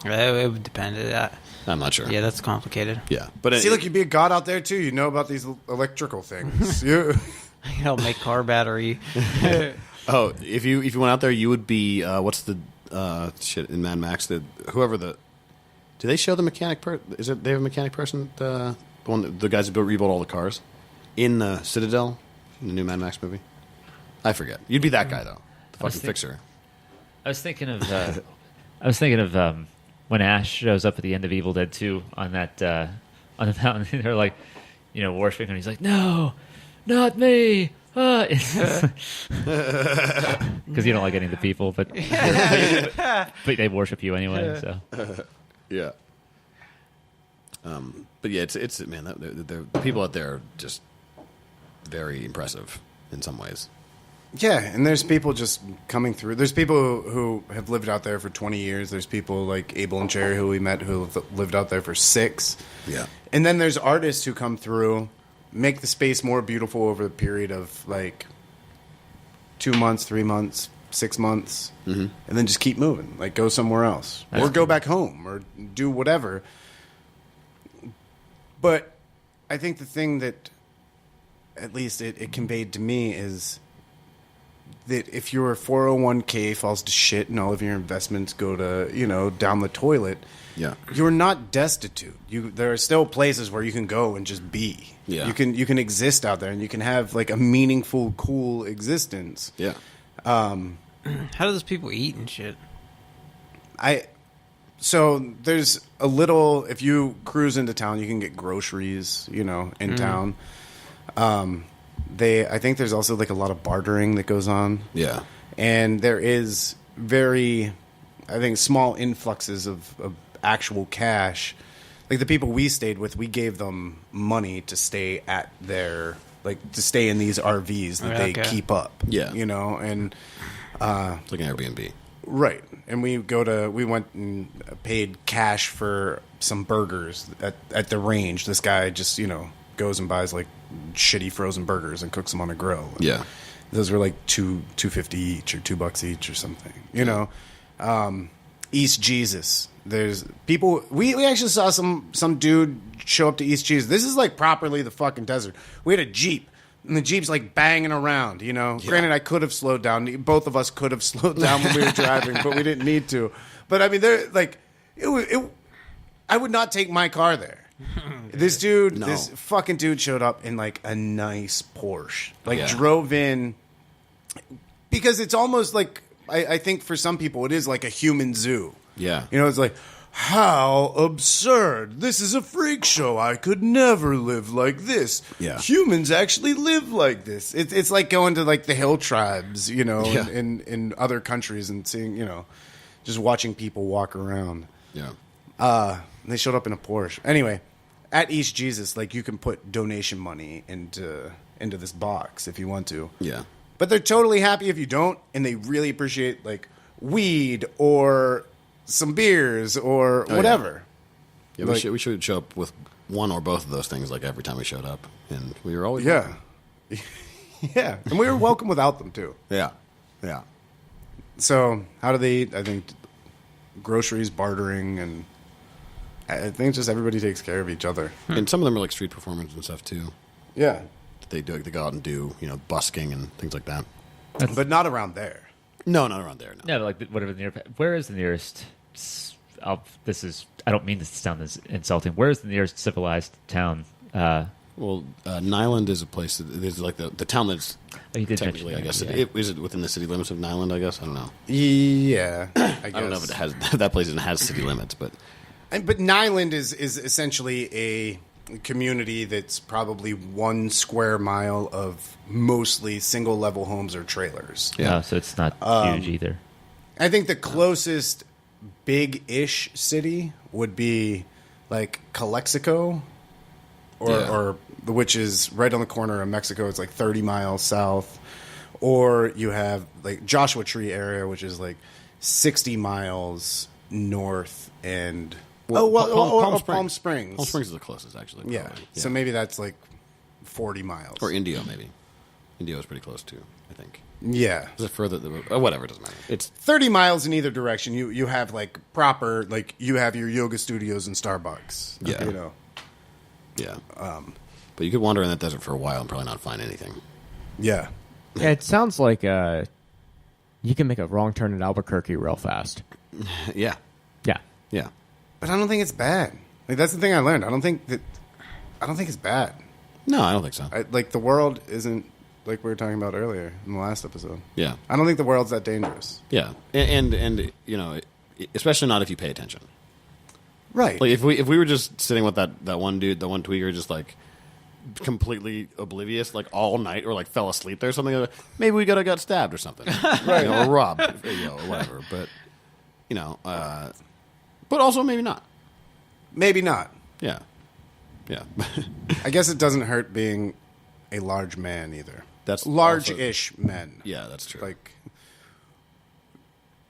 It would depend. I'm not sure. Yeah, that's complicated. Yeah. But see, look, you'd be a god out there too. You know about these electrical things. I'll make car battery. Oh, if you went out there, you would be what's the shit in Mad Max? Do they show the mechanic? They have a mechanic person? The guys who rebuilt all the cars in the Citadel, in the new Mad Max movie. I forget. You'd be that guy though, the fucking fixer. I was thinking of when Ash shows up at the end of Evil Dead 2 on that on the mountain. They're like, worshiping him. He's like, no, not me. Because you don't like any of the people, but they worship you anyway. So yeah. But yeah, it's man. The people out there are just very impressive in some ways. Yeah, and there's people just coming through. There's people who have lived out there for 20 years. There's people like Abel and Cherry who we met who have lived out there for 6. Yeah. And then there's artists who come through, make the space more beautiful over a period of like 2 months, 3 months, 6 months, and then just keep moving. Like go somewhere else. Or go back home or do whatever. But I think the thing that at least it conveyed to me is that if your 401k falls to shit and all of your investments go to, down the toilet, you're not destitute. There are still places where you can go and just be. Yeah. You can exist out there and you can have like a meaningful, cool existence. Yeah. How do those people eat and shit? So there's a little, if you cruise into town, you can get groceries, in town. I think there's also like a lot of bartering that goes on. Yeah. And there is very, I think, small influxes of actual cash. Like the people we stayed with, we gave them money to stay at their, like to stay in these RVs that they keep up. Yeah. You know, and It's like an Airbnb. right. And we went and paid cash for some burgers at the range. This guy just, you know, goes and buys like shitty frozen burgers and cooks them on a grill. Yeah. Those were like $2.50 each or $2 each or something. You know, East Jesus. There's people. We actually saw some dude show up to East Jesus. This is like properly the fucking desert. We had a Jeep. And the Jeep's like banging around, you know. Yeah. Granted, I could have slowed down. Both of us could have slowed down when we were driving, but we didn't need to. But I mean, they're like, I would not take my car there. This dude, this fucking dude showed up in like a nice Porsche. Like drove in because it's almost like I think for some people it is like a human zoo. Yeah, you know, it's like, how absurd. This is a freak show. I could never live like this. Yeah. Humans actually live like this. It's like going to like the hill tribes, you know, in other countries and seeing, you know, just watching people walk around. Yeah. They showed up in a Porsche. Anyway, at East Jesus, like you can put donation money into this box if you want to. Yeah. But they're totally happy if you don't, and they really appreciate like weed or some beers or whatever. Yeah, like, we should show up with one or both of those things like every time we showed up, and we were always yeah, yeah, and we were welcome without them too. Yeah, yeah. So how do they? I think groceries, bartering, and I think just everybody takes care of each other. And some of them are like street performers and stuff too. Yeah, They go out and do, you know, busking and things like that. but not around there. No, not around there. No. No, like whatever the nearest. Where is the nearest? I don't mean this to sound as insulting. Where is the nearest civilized town? Well, Nyland is a place that is like the town that's You did technically, I mention guess, that, is it within the city limits of Nyland? I guess I don't know. Yeah, I guess. I don't know if it has that place has city limits, but But Nyland is essentially a community that's probably 1 square mile of mostly single level homes or trailers. Yeah. Oh, so it's not huge either. I think the closest big-ish city would be like Calexico, or which is right on the corner of Mexico. It's like 30 miles south. Or you have like Joshua Tree area, which is like 60 miles north and Palm Springs. Palm Springs is the closest, actually. Yeah. Probably. So maybe that's like 40 miles. Or Indio, maybe. Indio is pretty close too, I think. Yeah. Is it further? Whatever, it doesn't matter. It's 30 miles in either direction. You have like proper, like you have your yoga studios and Starbucks. Yeah. You know. yeah. But you could wander in that desert for a while and probably not find anything. Yeah. Yeah, it sounds like you can make a wrong turn in Albuquerque real fast. Yeah. Yeah. Yeah. But I don't think it's bad. Like that's the thing I learned. I don't think it's bad. No, I don't think so. Like the world isn't like we were talking about earlier in the last episode. Yeah. I don't think the world's that dangerous. Yeah. And you know, especially not if you pay attention. Right. Like if we were just sitting with that one dude, the one tweaker, just like completely oblivious, like all night, or like fell asleep there or something, maybe we got stabbed or something, right? You know, or robbed, you know, or whatever. But you know, but also maybe not. Maybe not. Yeah. Yeah. I guess it doesn't hurt being a large man either. That's large-ish men. Yeah, that's true. Like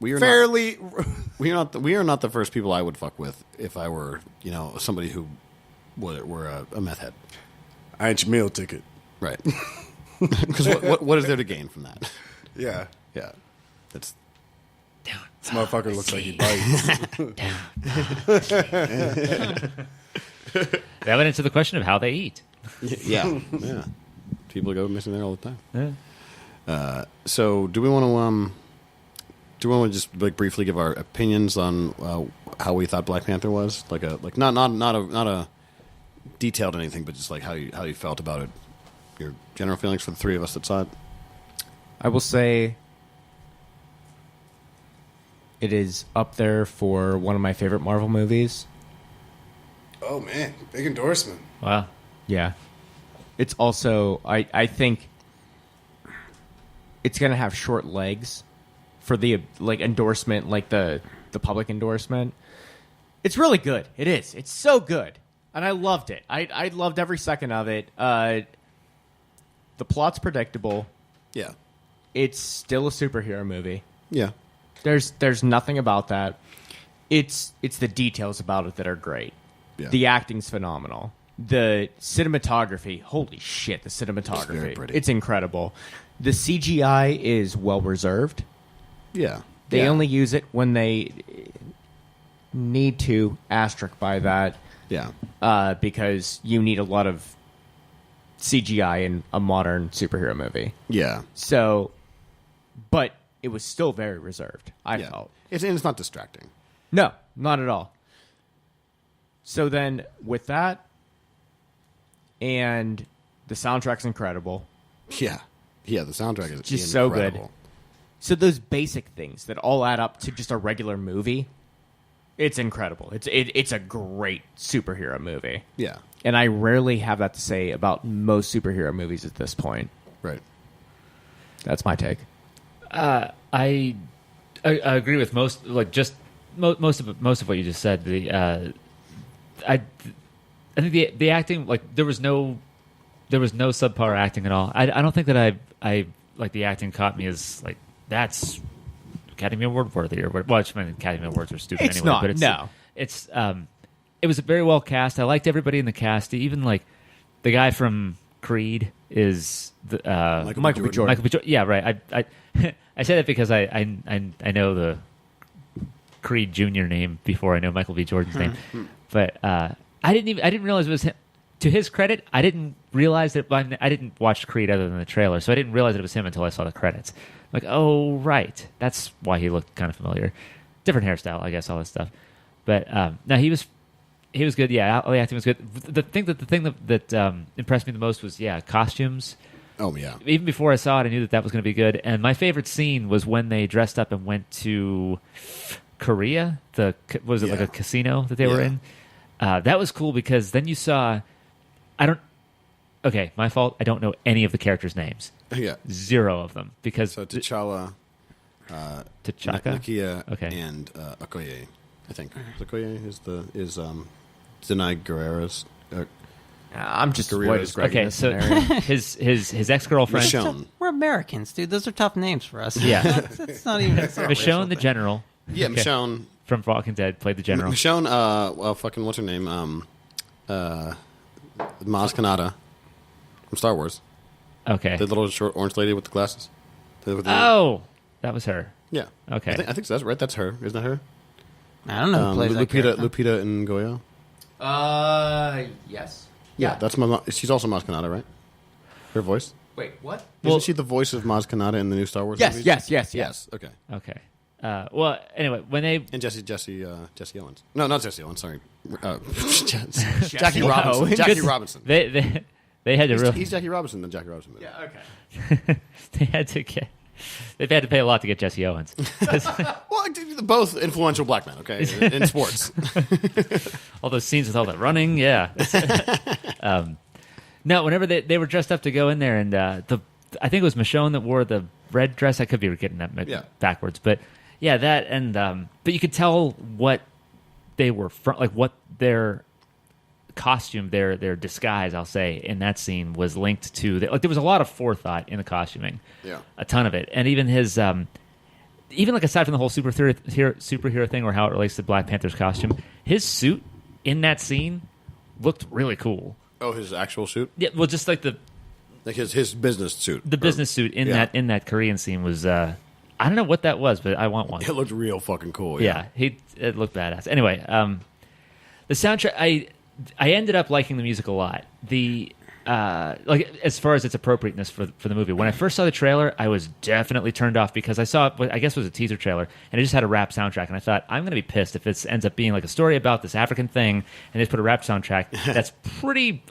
we are fairly. we are not the first people I would fuck with if I were, you know, somebody who were a meth head. I ain't your meal ticket. Right. Because what is there to gain from that? Yeah. Yeah. That's This motherfucker looks like he bites. That went into the question of how they eat. yeah. Yeah. People go missing there all the time. Yeah. So do we want to just like briefly give our opinions on how we thought Black Panther was? Like not a detailed anything, but just like how you felt about it. Your general feelings for the three of us that saw it. I will say it is up there for one of my favorite Marvel movies. Oh man, big endorsement. Wow. Yeah. it's also I think it's gonna have short legs for the endorsement, like the public endorsement. It's really good. It is. It's so good, and I loved it. I loved every second of it. The plot's predictable. Yeah. It's still a superhero movie. Yeah. There's nothing about that. It's the details about it that are great. Yeah. The acting's phenomenal. The cinematography, holy shit, the cinematography. It's very pretty. It's incredible. The CGI is well reserved. Yeah. They Yeah. only use it when they need to, asterisk by that, Yeah. because you need a lot of CGI in a modern superhero movie. Yeah. So, but it was still very reserved, I Yeah. felt. It's not distracting. No, not at all. So then, with that, and the soundtrack's incredible. Yeah. Yeah, the soundtrack is Just so good. incredible. So those basic things that all add up to just a regular movie, it's incredible. It's a great superhero movie. Yeah. And I rarely have that to say about most superhero movies at this point. Right. That's my take. I agree with most, like just most of what you just said. I think the acting, like there was no subpar acting at all. I don't think that I like the acting caught me as like that's Academy Award worthy or what. Well, I mean, Academy Awards are stupid It's anyway. not, But it's no. It's it was very well cast. I liked everybody in the cast. Even like the guy from Creed is the Michael B. Jordan. Michael B. Jordan. Yeah, right. I I say that because I know the Creed Jr. name before I know Michael B. Jordan's name, but I didn't realize it was him. To his credit, I didn't realize that. I didn't watch Creed other than the trailer, so I didn't realize it was him until I saw the credits. Like, oh right, that's why he looked kind of familiar. Different hairstyle, I guess, all this stuff. But no, he was good. Yeah, all the acting was good. The thing that impressed me the most was costumes. Oh yeah. Even before I saw it, I knew that was going to be good. And my favorite scene was when they dressed up and went to Korea. Was it like a casino that they were in? That was cool because then you saw. Okay, my fault. I don't know any of the characters' names. Yeah. Zero of them because So T'Challa, T'Chaka, Nakia, Okay. and Okoye. I think Okoye is Zenai Guerrera's. I'm just Career white is- as Greg in okay, this so scenario. his ex girlfriend Michonne. We're Americans, dude. Those are tough names for us. Yeah. It's not even. It's not a racial Michonne the thing. General. Yeah, Okay. Michonne. From Walking Dead played the General. Michonne. Fucking what's her name? Maz Kanata from Star Wars. Okay. The little short orange lady with the glasses. Oh, that was her. Yeah. Okay. I think so. That's right. That's her. Isn't that her? I don't know who plays that character. Lupita and Goya. Yes. Yeah, that's my. She's also Maz Kanata, right? Her voice. Wait, what? Isn't she the voice of Maz Kanata in the new Star Wars? Yes, movies? yes. Okay. Okay. Well, anyway, when they And Jesse Owens. No, not Jesse Owens. Sorry, Jackie Robinson. Owens. Jackie Robinson. they had to He's Jackie Robinson in the Jackie Robinson movie. Yeah, okay. they've had to pay a lot to get Jesse Owens. Well, both influential black men. Okay, in sports. All those scenes with all that running, yeah. No, whenever they were dressed up to go in there, and I think it was Michonne that wore the red dress. I could be getting that backwards, but yeah, that and but you could tell what they were from, like what their costume, their disguise, I'll say, in that scene was linked to. Like there was a lot of forethought in the costuming, a ton of it, and even his. Even like aside from the whole superhero thing or how it relates to Black Panther's costume, his suit in that scene looked really cool. Oh, his actual suit, Yeah, well, just like his business suit. the business suit in that Korean scene was. I don't know what that was, but I want one. It looked real fucking cool. Yeah, it looked badass. Anyway, the soundtrack. I ended up liking the music a lot. The like as far as its appropriateness for the movie. When I first saw the trailer, I was definitely turned off because I saw what I guess was a teaser trailer, and it just had a rap soundtrack, and I thought I'm going to be pissed if it ends up being like a story about this African thing, and they just put a rap soundtrack that's pretty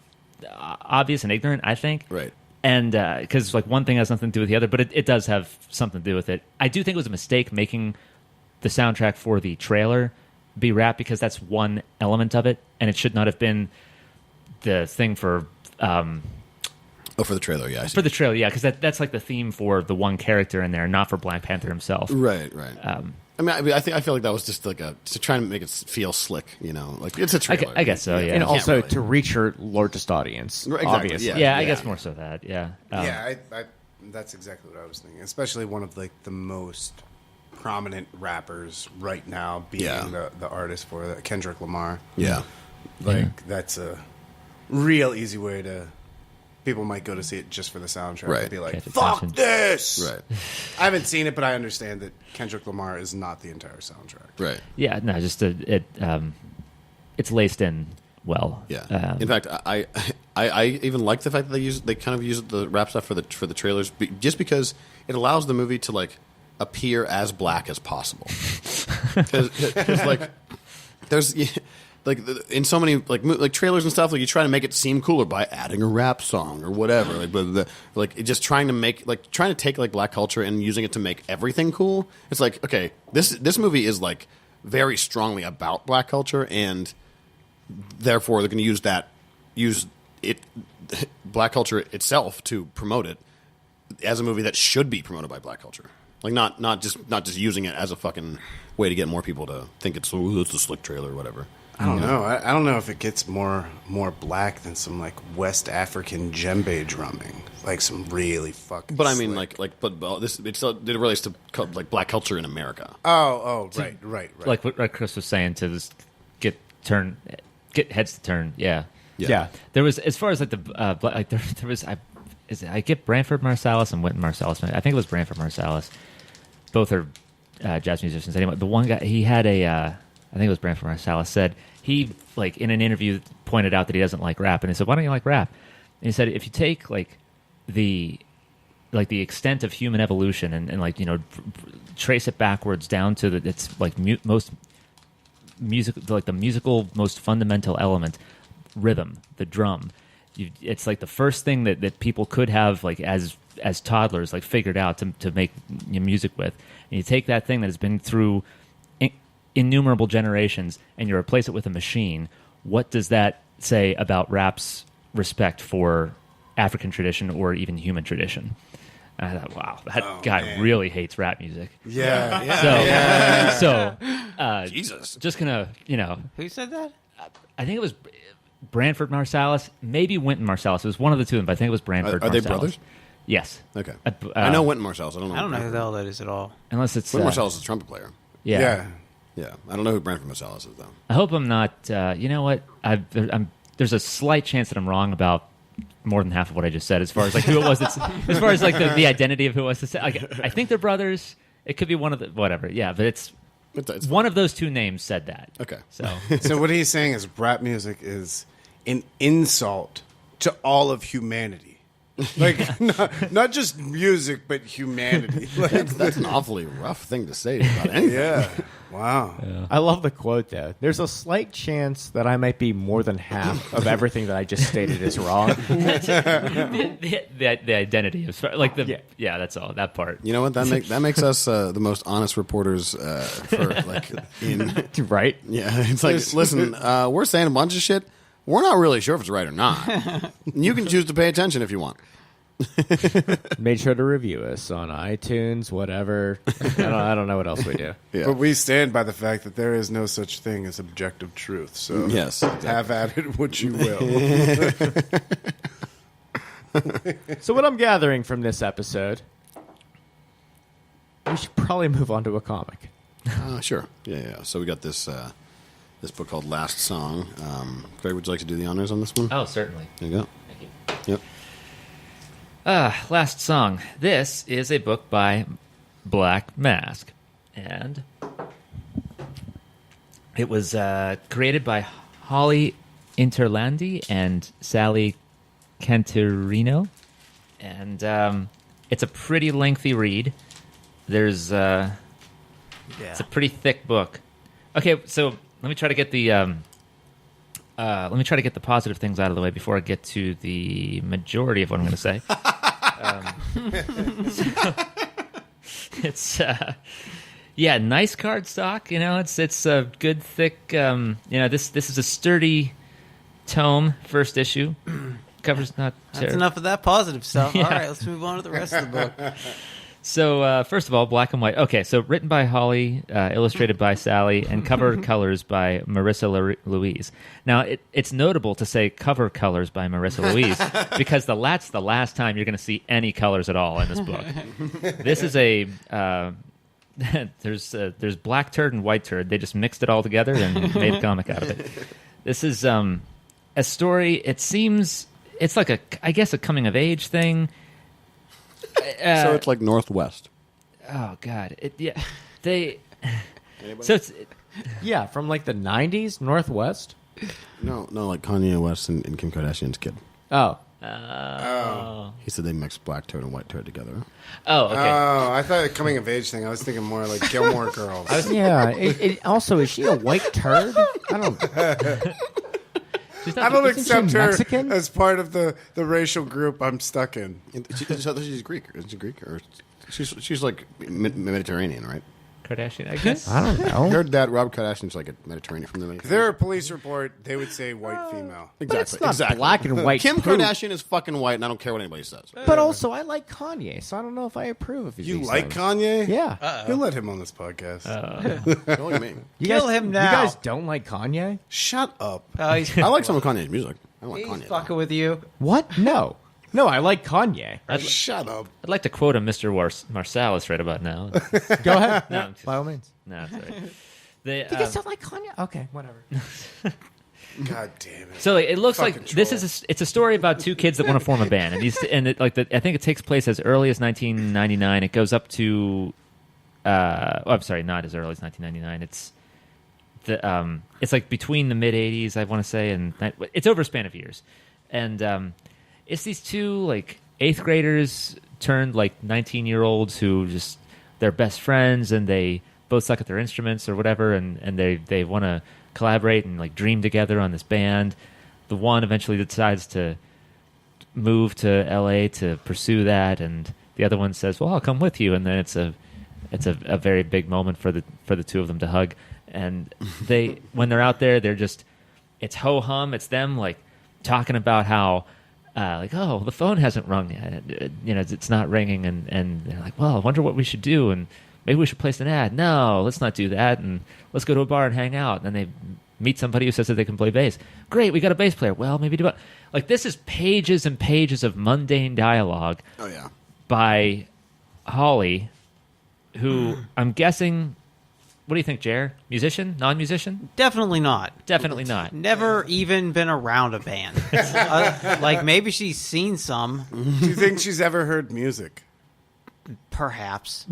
obvious and ignorant, I think. Right. And because like one thing has nothing to do with the other, but it does have something to do with it. I do think it was a mistake making the soundtrack for the trailer be rap because that's one element of it, and it should not have been the thing for Oh, for the trailer, yeah. I see. For the trailer, yeah, because that's like the theme for the one character in there, not for Black Panther himself. Right. I feel like that was just like to try and make it feel slick, like it's a trailer. I guess so, yeah. And also really. to reach your largest audience, Right, exactly, obviously. Yeah, I guess more so that, yeah. I that's exactly what I was thinking. Especially one of like the most prominent rappers right now being the artist for that, Kendrick Lamar. Yeah. That's a real easy way to. People might go to see it just for the soundtrack Right. and be like, Catch "Fuck attention. this!" Right. I haven't seen it, but I understand that Kendrick Lamar is not the entire soundtrack. Right. Yeah, no, just it's laced in well. Yeah. In fact, I even like the fact that they kind of use the rap stuff for the trailers, just because it allows the movie to like appear as black as possible. Because like there's like in so many like trailers and stuff, like you try to make it seem cooler by adding a rap song or whatever, like just trying to take like black culture and using it to make everything cool. It's like, okay, this movie is like very strongly about black culture, and therefore they're going to use it black culture itself to promote it as a movie that should be promoted by black culture. Like not just using it as a fucking way to get more people to think it's a slick trailer or whatever. I don't know. I don't know if it gets more black than some like West African djembe drumming, like some really fucking. But I mean, slick. but this it relates to like black culture in America. Right. Like what Chris was saying, to just get heads to turn. Yeah. Yeah. There was, as far as like the there was I get Branford Marsalis and Wynton Marsalis. I think it was Branford Marsalis. Both are jazz musicians. Anyway, the one guy, he had I think it was Branford Marsalis, said he, like, in an interview, pointed out that he doesn't like rap, and he said, "Why don't you like rap?" And he said, if you take like the extent of human evolution and like, trace it backwards down to its like most music, like the musical most fundamental element, rhythm, the drum. It's like the first thing that people could have, like, as toddlers, like, figured out to make music with. And you take that thing that has been through innumerable generations and you replace it with a machine. What does that say about rap's respect for African tradition or even human tradition? And I thought, wow, that guy really hates rap music. Yeah. So, Jesus. just gonna, Who said that? I think it was Branford Marsalis, maybe Wynton Marsalis. It was one of the two of them, but I think it was Branford Are Marsalis. they brothers? Yes. Okay. I know Wynton Marsalis. I don't know. I don't know who the hell that is at all. Unless it's... Wynton Marsalis is a trumpet player. Yeah. Yeah. I don't know who Branford Marsalis is, though. I hope I'm not... you know what? There's a slight chance that I'm wrong about more than half of what I just said, as far as like who it was. As far as like the identity of who it was. Like, I think they're brothers. It could be one of the... Whatever. Yeah, but it's one of those two names said that. Okay. So what he's saying is rap music is an insult to all of humanity. Like, not just music, but humanity. Like, That's an awfully rough thing to say about anything. yeah. Wow. I love the quote, though. There's a slight chance that I might be more than half of everything that I just stated is wrong. the identity of like the that's all, that part. You know what? That makes us the most honest reporters for like in Right? yeah. It's like, listen, we're saying a bunch of shit. We're not really sure if it's right or not. You can choose to pay attention if you want. Made sure to review us on iTunes, whatever. I don't know what else we do. Yeah. But we stand by the fact that there is no such thing as objective truth. So Yes, exactly. have at it what you will. So what I'm gathering from this episode, we should probably move on to a comic. Sure. Yeah. So we got this this book called Last Song. Greg, would you like to do the honors on this one? Oh, certainly. There you go. Thank you. Yep. Last Song. This is a book by Black Mask, and it was created by Holly Interlandi and Sally Cantorino, and it's a pretty lengthy read. There's it's a pretty thick book. Okay, so let me try to get the positive things out of the way before I get to the majority of what I'm going to say. It's nice cardstock. It's a good thick. This is a sturdy tome, first issue. cover's not That's terrible. enough of that positive stuff. Yeah. All right, let's move on to the rest of the book. So, first of all, black and white. Okay, so written by Holly, illustrated by Sally, and cover colors by Marissa Louise. Now, it's notable to say cover colors by Marissa Louise because that's the last time you're going to see any colors at all in this book. This is a... there's black turd and white turd. They just mixed it all together and made a comic out of it. This is a story. It seems... It's like I guess a coming-of-age thing. So it's like Northwest. Oh God! So it's Yeah, from like the 90s, Northwest. No, like Kanye West and Kim Kardashian's kid. Oh. He said they mixed black turd and white turd together. oh okay. Oh, I thought a coming of age thing. I was thinking more like Gilmore Girls. Yeah. Also, is she a white turd? I don't. She's I not, don't Isn't she accept her Mexican? as part of the racial group I'm stuck in. She's Greek. Isn't she Greek? Or she's like Mediterranean, right? Kardashian, I guess. I don't I know. heard that Rob Kardashian's like a Mediterranean from the If Mediterranean. there were a police report, they would say white female. But it's not black and white. Kim poop. Kardashian is fucking white, and I don't care what anybody says. But also, I like Kanye, so I don't know if I approve of You these like things. Kanye? Yeah. We'll let him on this podcast. Only me. You Kill guys, him now. You guys don't like Kanye? Shut up. Oh, he's I like some of Kanye's music. I don't like he's Kanye. fucking with you. What? No. No, I like Kanye. Shut up. I'd like to quote a Mr. Marsalis right about now. Go ahead. No, I'm just- By all means. no, it's all right. They, You guys don't like Kanye? Okay, whatever. God damn it. So like, it looks like Fucking this troll. is it's a story about two kids that want to form a band, I think it takes place as early as 1999. It goes up to, I'm sorry, not as early as 1999. It's like between the mid 80s, I want to say, and it's over a span of years, and it's these two like 8th graders turned like 19-year-olds who just they're best friends and they both suck at their instruments or whatever, and they want to collaborate and like dream together on this band. The one eventually decides to move to LA to pursue that, and the other one says, "Well, I'll come with you." And then it's a very big moment for the two of them to hug. And they when they're out there, they're just it's ho hum. It's them like talking about how oh, the phone hasn't rung yet. It's not ringing, and they're like, well, I wonder what we should do, and maybe we should place an ad. No, let's not do that, and let's go to a bar and hang out. And then they meet somebody who says that they can play bass. Great, we got a bass player. Well, maybe do it. Like, this is pages and pages of mundane dialogue Oh yeah. by Holly, who I'm guessing. What do you think, Jer? Musician? Non-musician? Definitely not. Definitely not. Never even been around a band. Like maybe she's seen some, Do you think she's ever heard music? perhaps.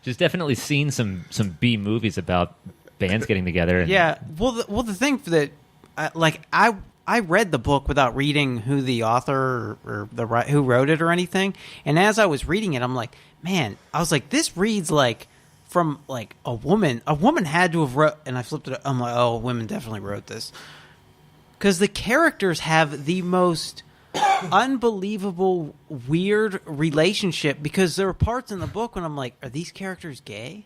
She's definitely seen some B movies about bands getting together. And, Yeah. Well, the thing that, I read the book without reading who the author or who wrote it or anything, and as I was reading it, I'm like, man, I was like, this reads like from like a woman. A woman had to have wrote, and I flipped it. I'm like, oh, women definitely wrote this because the characters have the most unbelievable weird relationship. Because there are parts in the book when I'm like, are these characters gay?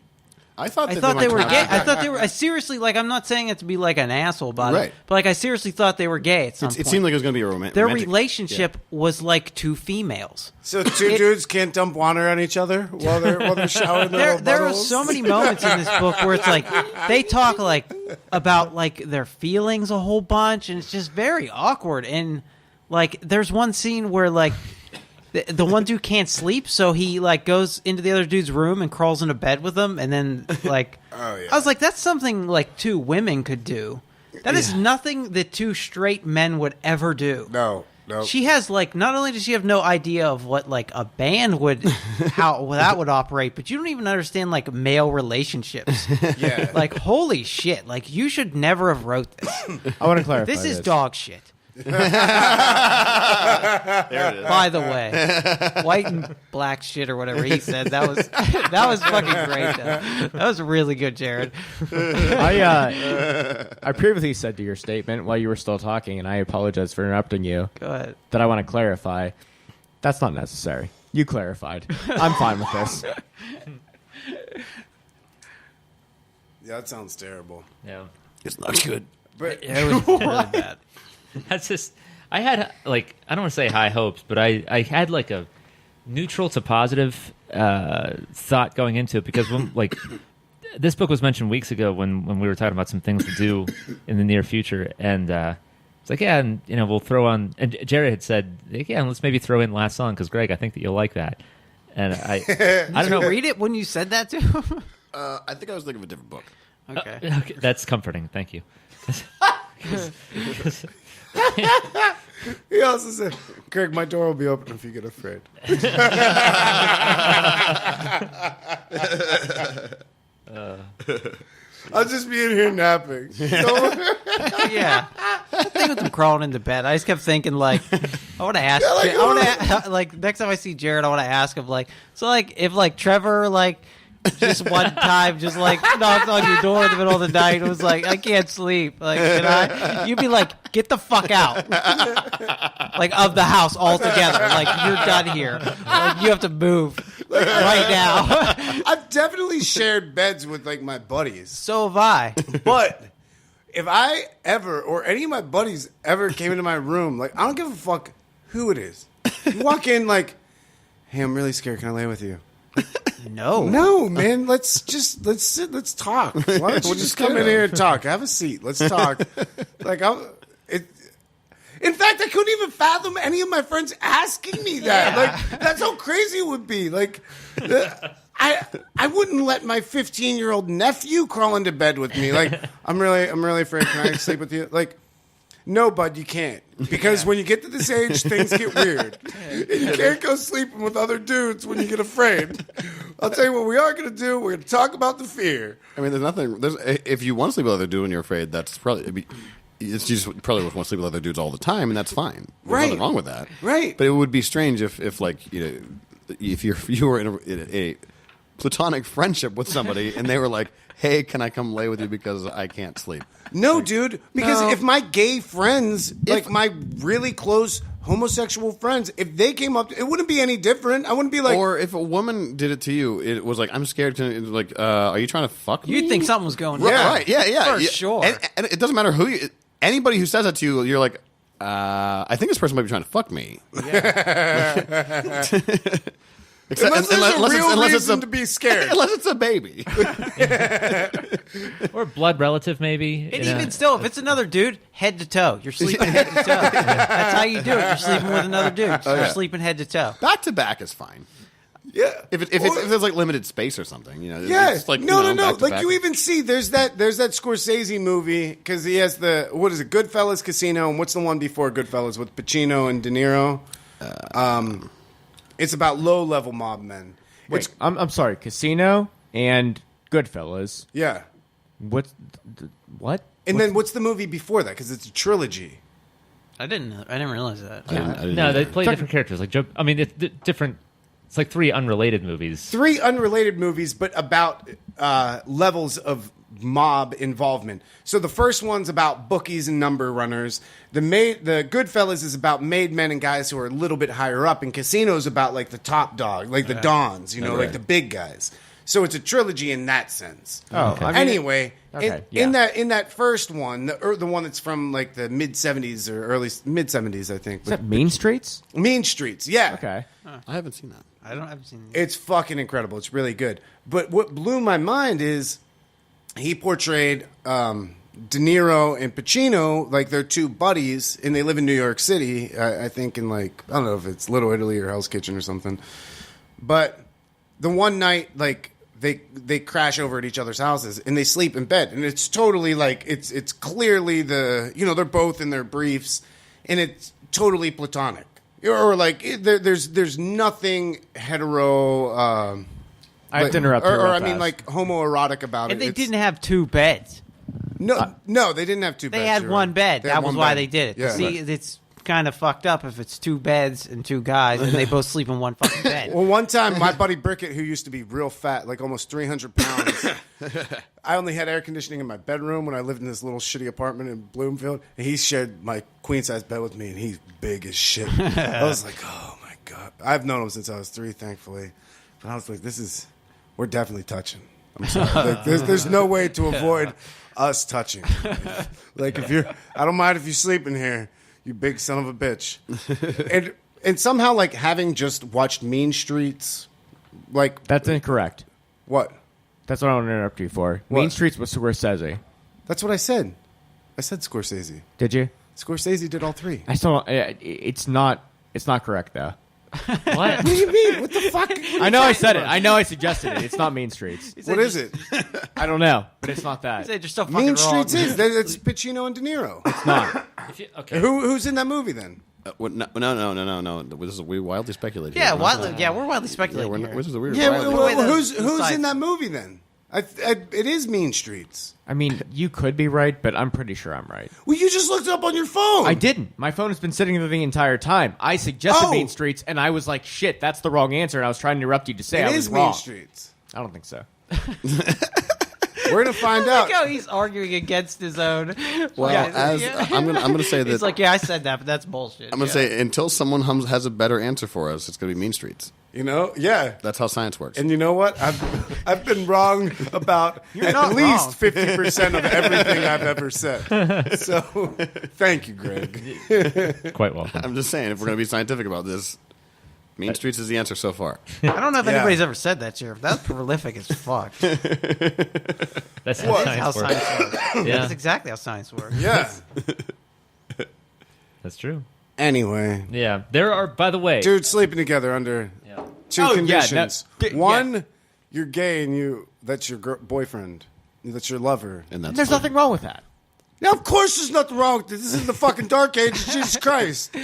I thought they were gay. I thought they were. I seriously, like, I'm not saying it to be like an asshole about Right. it, but like, I seriously thought they were gay at some point. It seemed like it was going to be a romantic. Their relationship was like two females. So two dudes can't dump water on each other while they're showering their There are buttholes? so many moments in this book where it's like they talk like about like their feelings a whole bunch, and it's just very awkward. And like, there's one scene where like the one dude can't sleep, so he like goes into the other dude's room and crawls into bed with him, and then like, Oh, yeah. I was like, that's something like two women could do. That is nothing that two straight men would ever do. No. She has like, not only does she have no idea of what like a band would, how that would operate, but you don't even understand like male relationships. Yeah. Like, holy shit! Like, you should never have wrote this. I want to clarify This is dog shit. There it is. By the way, white and black shit or whatever he said. That was fucking great. Though. That was really good, Jared. I previously said to your statement while you were still talking, and I apologize for interrupting you, Go ahead. that I want to clarify. That's not necessary. You clarified. I'm fine with this. Yeah, that sounds terrible. Yeah. It's not good. But It was really bad. That's just. I had like I don't want to say high hopes, but I had like a neutral to positive thought going into it because when like this book was mentioned weeks ago when we were talking about some things to do in the near future, and it's like yeah, and we'll throw on. And Jared had said yeah, let's maybe throw in Last Song because Greg, I think that you'll like that. And I don't know. Read it when you said that to him. I think I was thinking of a different book. Okay. Okay, that's comforting. Thank you. he also said, Greg, my door will be open if you get afraid. I'll just be in here napping. Yeah. The thing with him crawling into bed, I just kept thinking, like, I want to ask, like, next time I see Jared, I want to ask him, like, so, like, if, like, Trevor, like, just one time, just, like, knocked on your door in the middle of the night and was like, I can't sleep. Like, you'd be like, get the fuck out. Like, of the house altogether. Like, you're done here. Like, you have to move right now. I've definitely shared beds with, like, my buddies. So have I. But if I ever, or any of my buddies ever came into my room, like, I don't give a fuck who it is. You walk in like, hey, I'm really scared. Can I lay with you? No, man. Let's sit. Let's talk. Why don't you just come in here and talk? Have a seat. Let's talk. Like, in fact, I couldn't even fathom any of my friends asking me that. Like, that's how crazy it would be. Like, I wouldn't let my 15-year-old nephew crawl into bed with me. Like, I'm really afraid. Can I sleep with you? Like, no, bud, you can't. Because when you get to this age, things get weird. You can't go sleeping with other dudes when you get afraid. I'll tell you what we are going to do. We're going to talk about the fear. I mean, if you want to sleep with other dudes and you're afraid, that's probably... You just probably want to sleep with other dudes all the time, and that's fine. There's nothing wrong with that. Right. But it would be strange if like, if you were in a platonic friendship with somebody and they were like, hey, can I come lay with you because I can't sleep? No, dude. Because if my gay friends, like my really close homosexual friends, if they came up, it wouldn't be any different. I wouldn't be like... Or if a woman did it to you, it was like, I'm scared. Like, are you trying to fuck me? You'd think something was going on. Yeah, right. Yeah. For sure. And it doesn't matter who you... Anybody who says that to you, you're like, I think this person might be trying to fuck me. Yeah. Unless there's a real reason to be scared. Unless it's a baby. Or a blood relative, maybe. And even still, if it's another dude, head to toe. You're sleeping head to toe. That's how you do it. You're sleeping with another dude. You're sleeping head to toe. Back to back is fine. Yeah. If there's like limited space or something, Yeah. It's like, no. back to Like back. you even see, there's that Scorsese movie because he has what is it, Goodfellas, Casino, and what's the one before Goodfellas with Pacino and De Niro? It's about low-level mob men. Wait, I'm sorry, Casino and Goodfellas. Yeah. What? And then what's the movie before that? Because it's a trilogy. I didn't realize that. I didn't No, know they that. play different characters. Like Joe. I mean, it's different. It's like 3 unrelated movies. 3 unrelated movies, but about levels of mob involvement. So the first one's about bookies and number runners. The Goodfellas is about made men and guys who are a little bit higher up, and Casino's about like the top dog, like the dons, like the big guys. So it's a trilogy in that sense. Oh, okay. Anyway, Okay, in that first one, the one that's from like the mid 70s or early mid 70s, I think. Is that Mean Streets? Mean Streets? Yeah. Okay. I haven't seen that. I haven't seen it. It's fucking incredible. It's really good. But what blew my mind is he portrayed De Niro and Pacino like they're 2 buddies, and they live in New York City. I think in like, I don't know if it's Little Italy or Hell's Kitchen or something. But the one night, like they crash over at each other's houses and they sleep in bed, and it's totally like it's clearly they're both in their briefs, and it's totally platonic. Or like there's nothing hetero. I have to interrupt. Or I mean, like homoerotic about And it. they didn't have 2 beds. No, they didn't have 2 beds. They had you're one right. bed. They had That was one why bed. they did it. Yeah. See, it's kind of fucked up if it's 2 beds and 2 guys and they both sleep in one fucking bed. Well, one time, my buddy Brickett, who used to be real fat, like almost 300 pounds, I only had air conditioning in my bedroom when I lived in this little shitty apartment in Bloomfield, and he shared my queen-size bed with me, and he's big as shit. I was like, oh, my God. I've known him since I was 3, thankfully. But I was like, we're definitely touching. I'm sorry. Like, there's no way to avoid us touching. Like I don't mind if you sleep in here, you big son of a bitch. And somehow, like, having just watched Mean Streets, like, That's incorrect. what? That's what I want to interrupt you for. What? Mean Streets was Scorsese. That's what I said. I said Scorsese. Did you? Scorsese did all three. I still. It's not correct though. What? What do you mean? What the fuck? I know I said it. I know I suggested it. It's not Mean Streets. What is it? I don't know, but it's not that. You're still fucking Mean wrong. Streets is. It's Pacino and De Niro. It's not. Okay. Who's in that movie then? No. This is we wildly speculating. Yeah, we're wildly speculating. here. This is a weird. Yeah, wildly- well, who's Besides- in that movie then? It is Mean Streets. I mean, you could be right, but I'm pretty sure I'm right. Well, you just looked it up on your phone. I didn't. My phone has been sitting there the entire time. I suggested Oh. Mean Streets, and I was like, "Shit, that's the wrong answer." And I was trying to interrupt you to say It I is was wrong. Mean Streets. I don't think so. We're gonna find out. Look how he's arguing against his own. Well, I'm gonna say that He's like, yeah, I said that, but that's bullshit. I'm gonna say until someone has a better answer for us, it's gonna be Mean Streets. You know, yeah. That's how science works. And you know what? I've been wrong about at not least wrong. 50% of everything I've ever said. So, thank you, Greg. Quite welcome. I'm just saying, if we're gonna be scientific about this, Mean Streets is the answer so far. I don't know if Yeah. anybody's ever said that, Sheriff. That's prolific as fuck. That's how What? How science works. science works. Yeah. That's exactly how science works. Yeah. That's true. Anyway, Yeah. There are, by the way. dude, sleeping together under Yeah. two Oh, yeah, conditions. no, yeah. One, you're gay and that's your boyfriend. That's your lover. And that's There's fine. nothing wrong with that. Yeah, of course there's nothing wrong with this. This is the fucking dark age of Jesus Christ.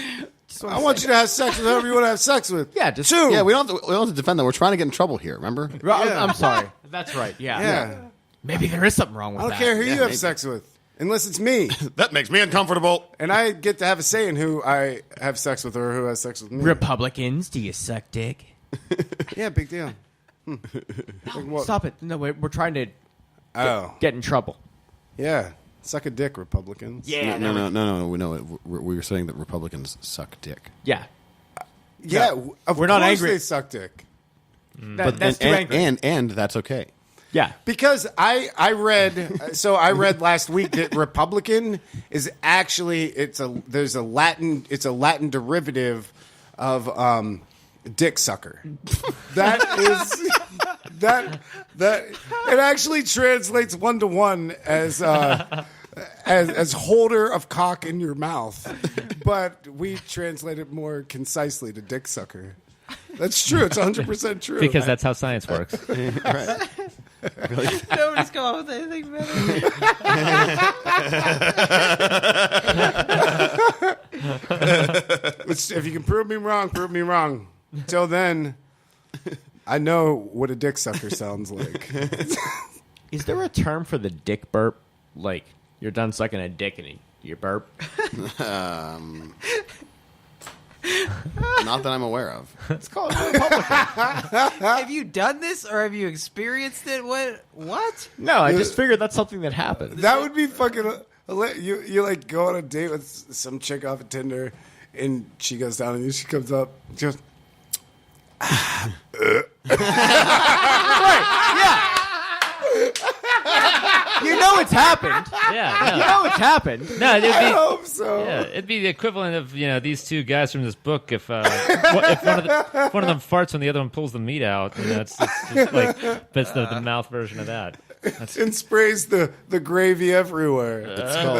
I want you to have sex with whoever you want to have sex with. Yeah, just Two. Yeah, we don't have to defend that. We're trying to get in trouble here. Remember? Yeah. I'm sorry. That's right. Yeah. Yeah. Maybe there is something wrong with I that. don't care who you have maybe. sex with, unless it's me. That makes me uncomfortable. And I get to have a say in who I have sex with or who has sex with me. Republicans, do you suck dick? Yeah, big deal. Like what? Stop it. No, we're trying to Oh, get in trouble. yeah. Suck a dick, Republicans. Yeah. No. We know it. We were saying that Republicans suck dick. Yeah. Yeah, No, of we're not course angry. they suck dick. That's too angry. And that's okay. Yeah. Because I read last week that Republican is actually it's a Latin derivative of dick sucker. That is that it actually translates 1-to-1 as holder of cock in your mouth, but we translate it more concisely to dick sucker. That's true. It's 100% true. Because that's how science works. Nobody's come up with anything better. If you can prove me wrong, prove me wrong. Until then, I know what a dick sucker sounds like. Is there a term for the dick burp? Like, you're done sucking a dick and you burp? Not that I'm aware of. It's called Republican. Have you done this or have you experienced it? What? No, I just figured that's something that happens. That would be fucking. You like go on a date with some chick off of Tinder, and she goes down and she comes up, she goes, You know it's happened. Yeah. You No. know it's happened. No, it'd I be, hope so. yeah, it'd be the equivalent of these two guys from this book. If if one of them farts when the other one pulls the meat out, it's just like that's the mouth version of that. That's, And sprays the gravy everywhere. It's called.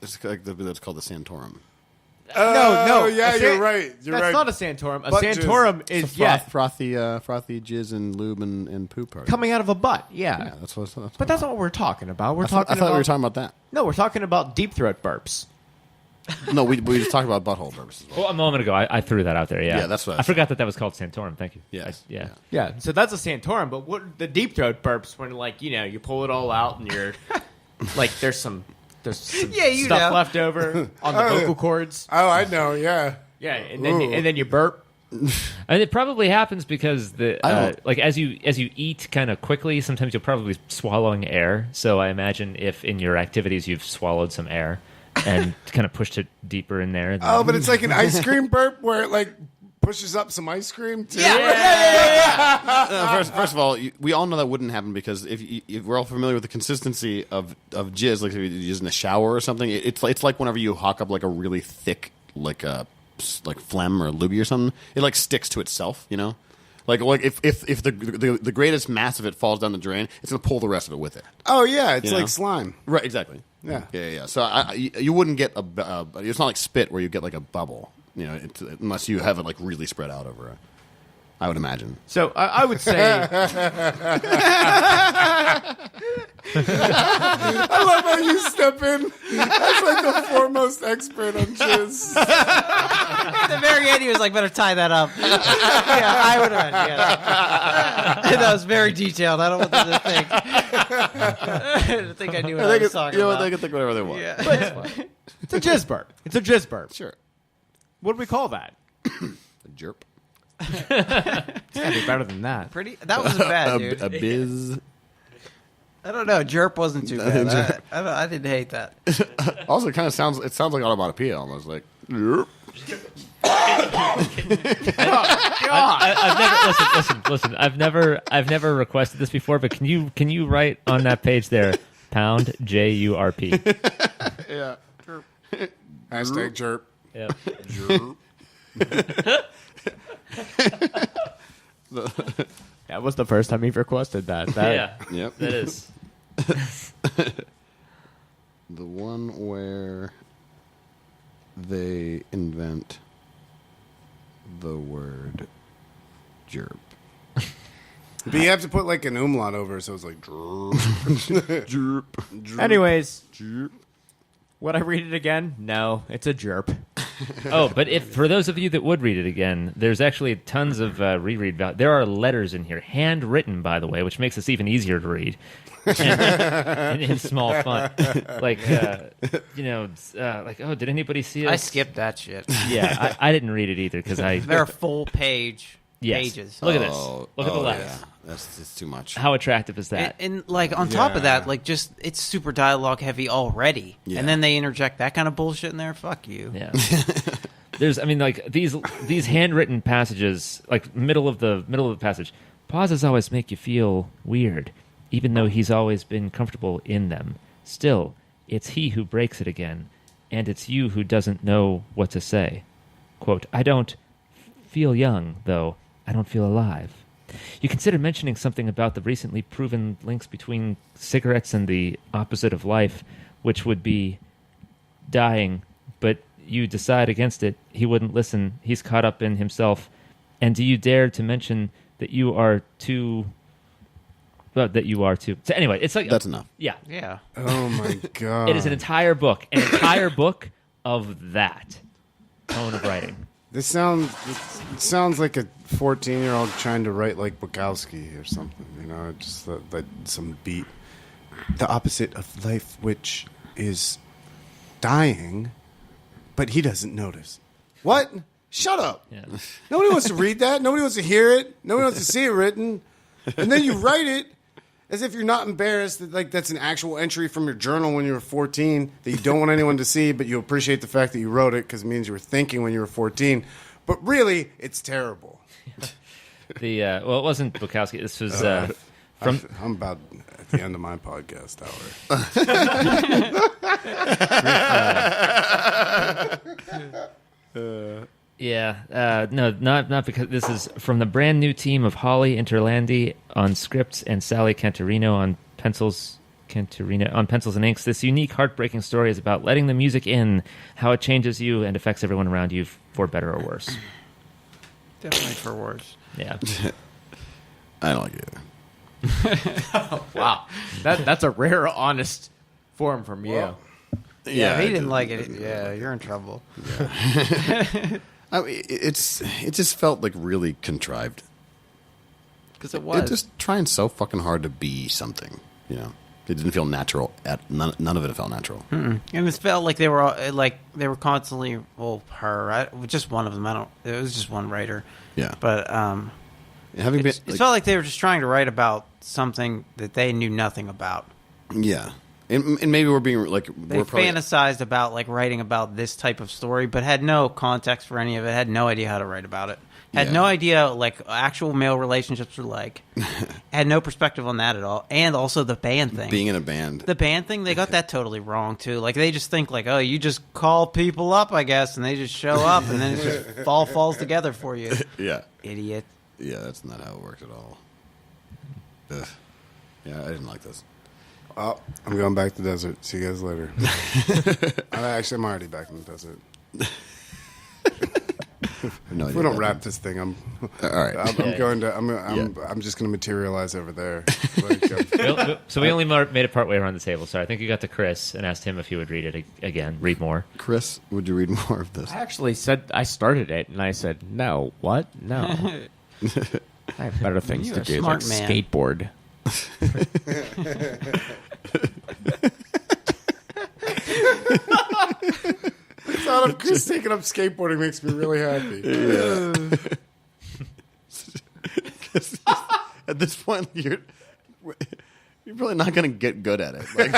It's like that's called the Santorum. No, yeah, a you're right. You're that's right. not a Santorum. A Butt Santorum jizz. is yeah, frothy jizz and lube and poop party. coming out of a butt. Yeah. Yeah, that's what. But that's not what we're talking about. We're I thought talking about we were talking about that. No, we're talking about deep throat burps. No, we just talked about butthole burps as well. well, a moment ago, I threw that out there. Yeah, Yeah, that's what I I forgot that was called Santorum. Thank you. Yes. Yeah. Yeah, so that's a Santorum. But what the deep throat burps when like you pull it all out and you're like there's some Yeah, you stuff know. left over on the vocal cords. Oh, I know. Yeah. Yeah, and then you burp. And it probably happens because I don't- like as you eat kind of quickly, sometimes you'll probably be swallowing air. So I imagine if in your activities you've swallowed some air and kind of pushed it deeper in there. Oh, but it's like an ice cream burp where it like pushes up some ice cream too. First of all, we all know that wouldn't happen because if we're all familiar with the consistency of jizz, like if you use in a shower or something, it's like whenever you hawk up like a really thick like phlegm or loogie or something, it like sticks to itself, you know. Like if the greatest mass of it falls down the drain, it's gonna pull the rest of it with it. Oh yeah, it's You like know? slime. Right, exactly. Yeah. So you wouldn't get it's not like spit where you get like a bubble, you know, unless you have it like really spread out over I would imagine. So I would say I love how you step in as like the foremost expert on jizz. At the very end, he was like, "Better tie that up." Yeah, I would have. Yeah. That was very detailed. I don't want them to think. I think I knew what I was talking about. They can think whatever they want. Yeah. it's a jizz burp. It's a jizz burp. Sure. What do we call that? A jurp. It's gotta be better than that. That wasn't bad, dude. A biz. I don't know. Jerp wasn't too bad. I didn't hate that. Also, it kind of sounds like onomatopoeia almost like. Jurp. Listen. I've never requested this before, but can you write on that page there, pound JURP? Yeah. Hashtag jerp. Yep. Jerp. That was the first time you've requested that. Yeah. Yep. That is. The one where they invent the word jerp. But you have to put like an umlaut over it, so it's like jerp. Jerp. Jerp. Anyways, Jerp. would I read it again? No, it's a jerp. Oh, but if for those of you that would read it again, there's actually tons of reread value. There are letters in here, handwritten, by the way, which makes this even easier to read. And in small font, like like, oh, did anybody see it? I skipped that shit. Yeah, I didn't read it either because They're full pages. Look at this. Look at the letters. Yeah. That's too much. How attractive is that? And like on top of that, like just it's super dialogue heavy already, Yeah. and then they interject that kind of bullshit in there. Fuck you. Yeah. These handwritten passages, like middle of the passage, pauses always make you feel weird, even though he's always been comfortable in them. Still, it's he who breaks it again, and it's you who doesn't know what to say. Quote, I don't feel young, though. I don't feel alive. You consider mentioning something about the recently proven links between cigarettes and the opposite of life, which would be dying, but you decide against it. He wouldn't listen. He's caught up in himself. And do you dare to mention that you are too... Well, that you are too... So anyway, it's like... That's enough. Yeah. Yeah. Oh my god! It is an entire book. An entire book of that tone of writing. This sounds like a 14-year-old trying to write like Bukowski or something. You know, just like some beat. The opposite of life, which is dying, but he doesn't notice. What? Shut up! Yeah. Nobody wants to read that. Nobody wants to hear it. Nobody wants to see it written. And then you write it as if you're not embarrassed that like that's an actual entry from your journal when you were 14 that you don't want anyone to see, but you appreciate the fact that you wrote it because it means you were thinking when you were 14. But really, it's terrible. It wasn't Bukowski. This was from. I'm about at the end of my podcast hour. No, not because this is from the brand new team of Holly Interlandi on scripts and Sally Cantorino on pencils and inks. This unique, heartbreaking story is about letting the music in, how it changes you and affects everyone around you for better or worse. Definitely for worse. Yeah. I don't like it either. Wow, that's a rare, honest form from you. Yeah, if he didn't like it. Yeah, you're in trouble. I mean, it just felt like really contrived. Because it was. It just trying so fucking hard to be something, you know. It didn't feel natural. None of it felt natural. And it felt like they were constantly just one of them. It was just one writer. Yeah, But having been, it felt like they were just trying to write about something that they knew nothing about. yeah, and maybe we're being like They we're probably fantasized about like writing about this type of story, but had no context for any of it. Had no idea how to write about it. Had Yeah. no idea like actual male relationships were like. Had no perspective on that at all. And also the band thing. Being in a band. The band thing, they got that totally wrong too. Like they just think like, oh, you just call people up, I guess, and they just show up, and then it just all falls together for you. Yeah. Idiot. Yeah, that's not how it works at all. Ugh. Yeah, I didn't like this. Well, I'm going back to the desert. See you guys later. I'm already back in the desert. No If idea we don't about wrap that. this thing, I'm All right. I'm just going to materialize over there. Like, So we only made it partway around the table. So I think you got to Chris and asked him if he would read it again, read more. Chris, would you read more of this? I actually said I started it, and I said no. What? No. I have better things You're to a do, smart like man. skateboard. the thought of Chris taking up skateboarding makes me really happy. At this point, you're probably not going to get good at it. Like,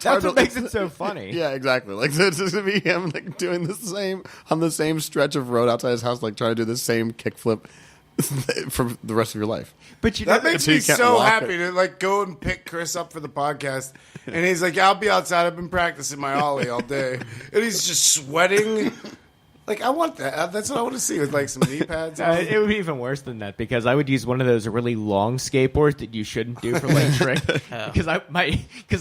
That's what makes it so funny. yeah, exactly. Like so it's just going to be him like doing the same on the same stretch of road outside his house, like trying to do the same kickflip for the rest of your life. But you That know, makes So me you can't so walk happy to like go and pick Chris up for the podcast, and he's like, "I'll be outside. I've been practicing my ollie all day," and he's just sweating. Like I want that. That's what I want to see with like some knee pads. On. it would be even worse than that because I would use one of those really long skateboards that you shouldn't do for like trick. Because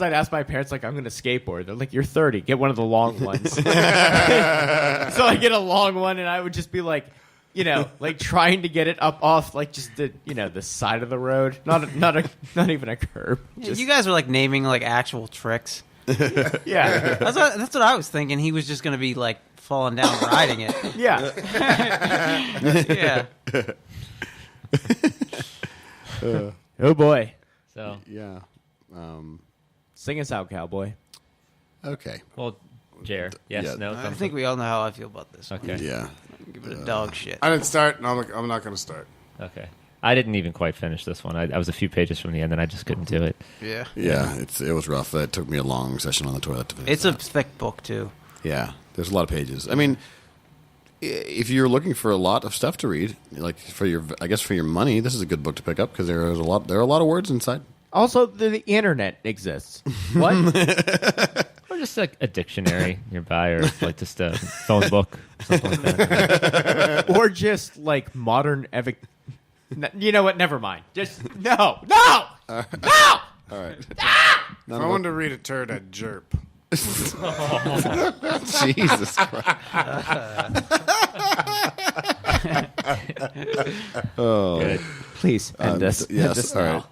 I'd ask my parents like I'm going to skateboard. They're like, "You're 30. Get one of the long ones." So I get a long one, and I would just be like, you know, like trying to get it up off like just the the side of the road, not even a curb. Just, You guys are like naming like actual tricks. yeah, That's what I was thinking. He was just going to be like falling down riding it. yeah. Yeah. Oh boy, So, Yeah. sing us out, cowboy. Okay. well, Jer, yes, Yeah. no, I thumbs think we all know how I feel about this. up? Okay. Yeah. Give it a dog shit. I didn't start, and I'm not going to start. Okay. I didn't even quite finish this one. I was a few pages from the end, and I just couldn't do it. Yeah. Yeah. It was rough. It took me a long session on the toilet to finish. It's a that. thick book too. Yeah, there's a lot of pages. I mean, if you're looking for a lot of stuff to read, like for your money, this is a good book to pick up because there are a lot of words inside. Also, the internet exists. What? Or just like a dictionary nearby, or like just a phone book, something like that. Or just like modern you know what? Never mind. Just no. All right. If I wanted to read a turd, I'd jurp. Jesus Christ. Good. Please end this. End Yes. this All now. right.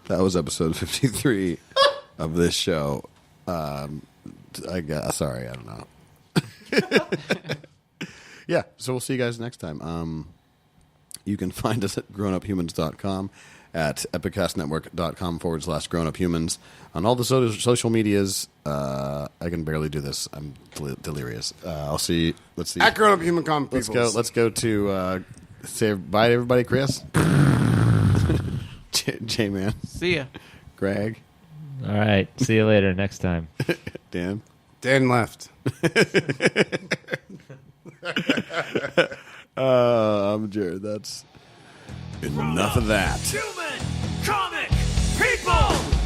That was episode 53 of this show. I guess. Sorry, I don't know. Yeah. So we'll see you guys next time. You can find us at grownuphumans.com, at epiccastnetwork.com/grownuphumans. On all the social medias, I can barely do this. I'm delirious. I'll see. Let's see. At Grown Up Human Common Let's Peoples. go. Let's go to say bye to everybody. Chris, J-Man, See ya. Greg, All right. See you later next time. Dan. Dan left. I'm Jared. That's enough of that. Human comic people.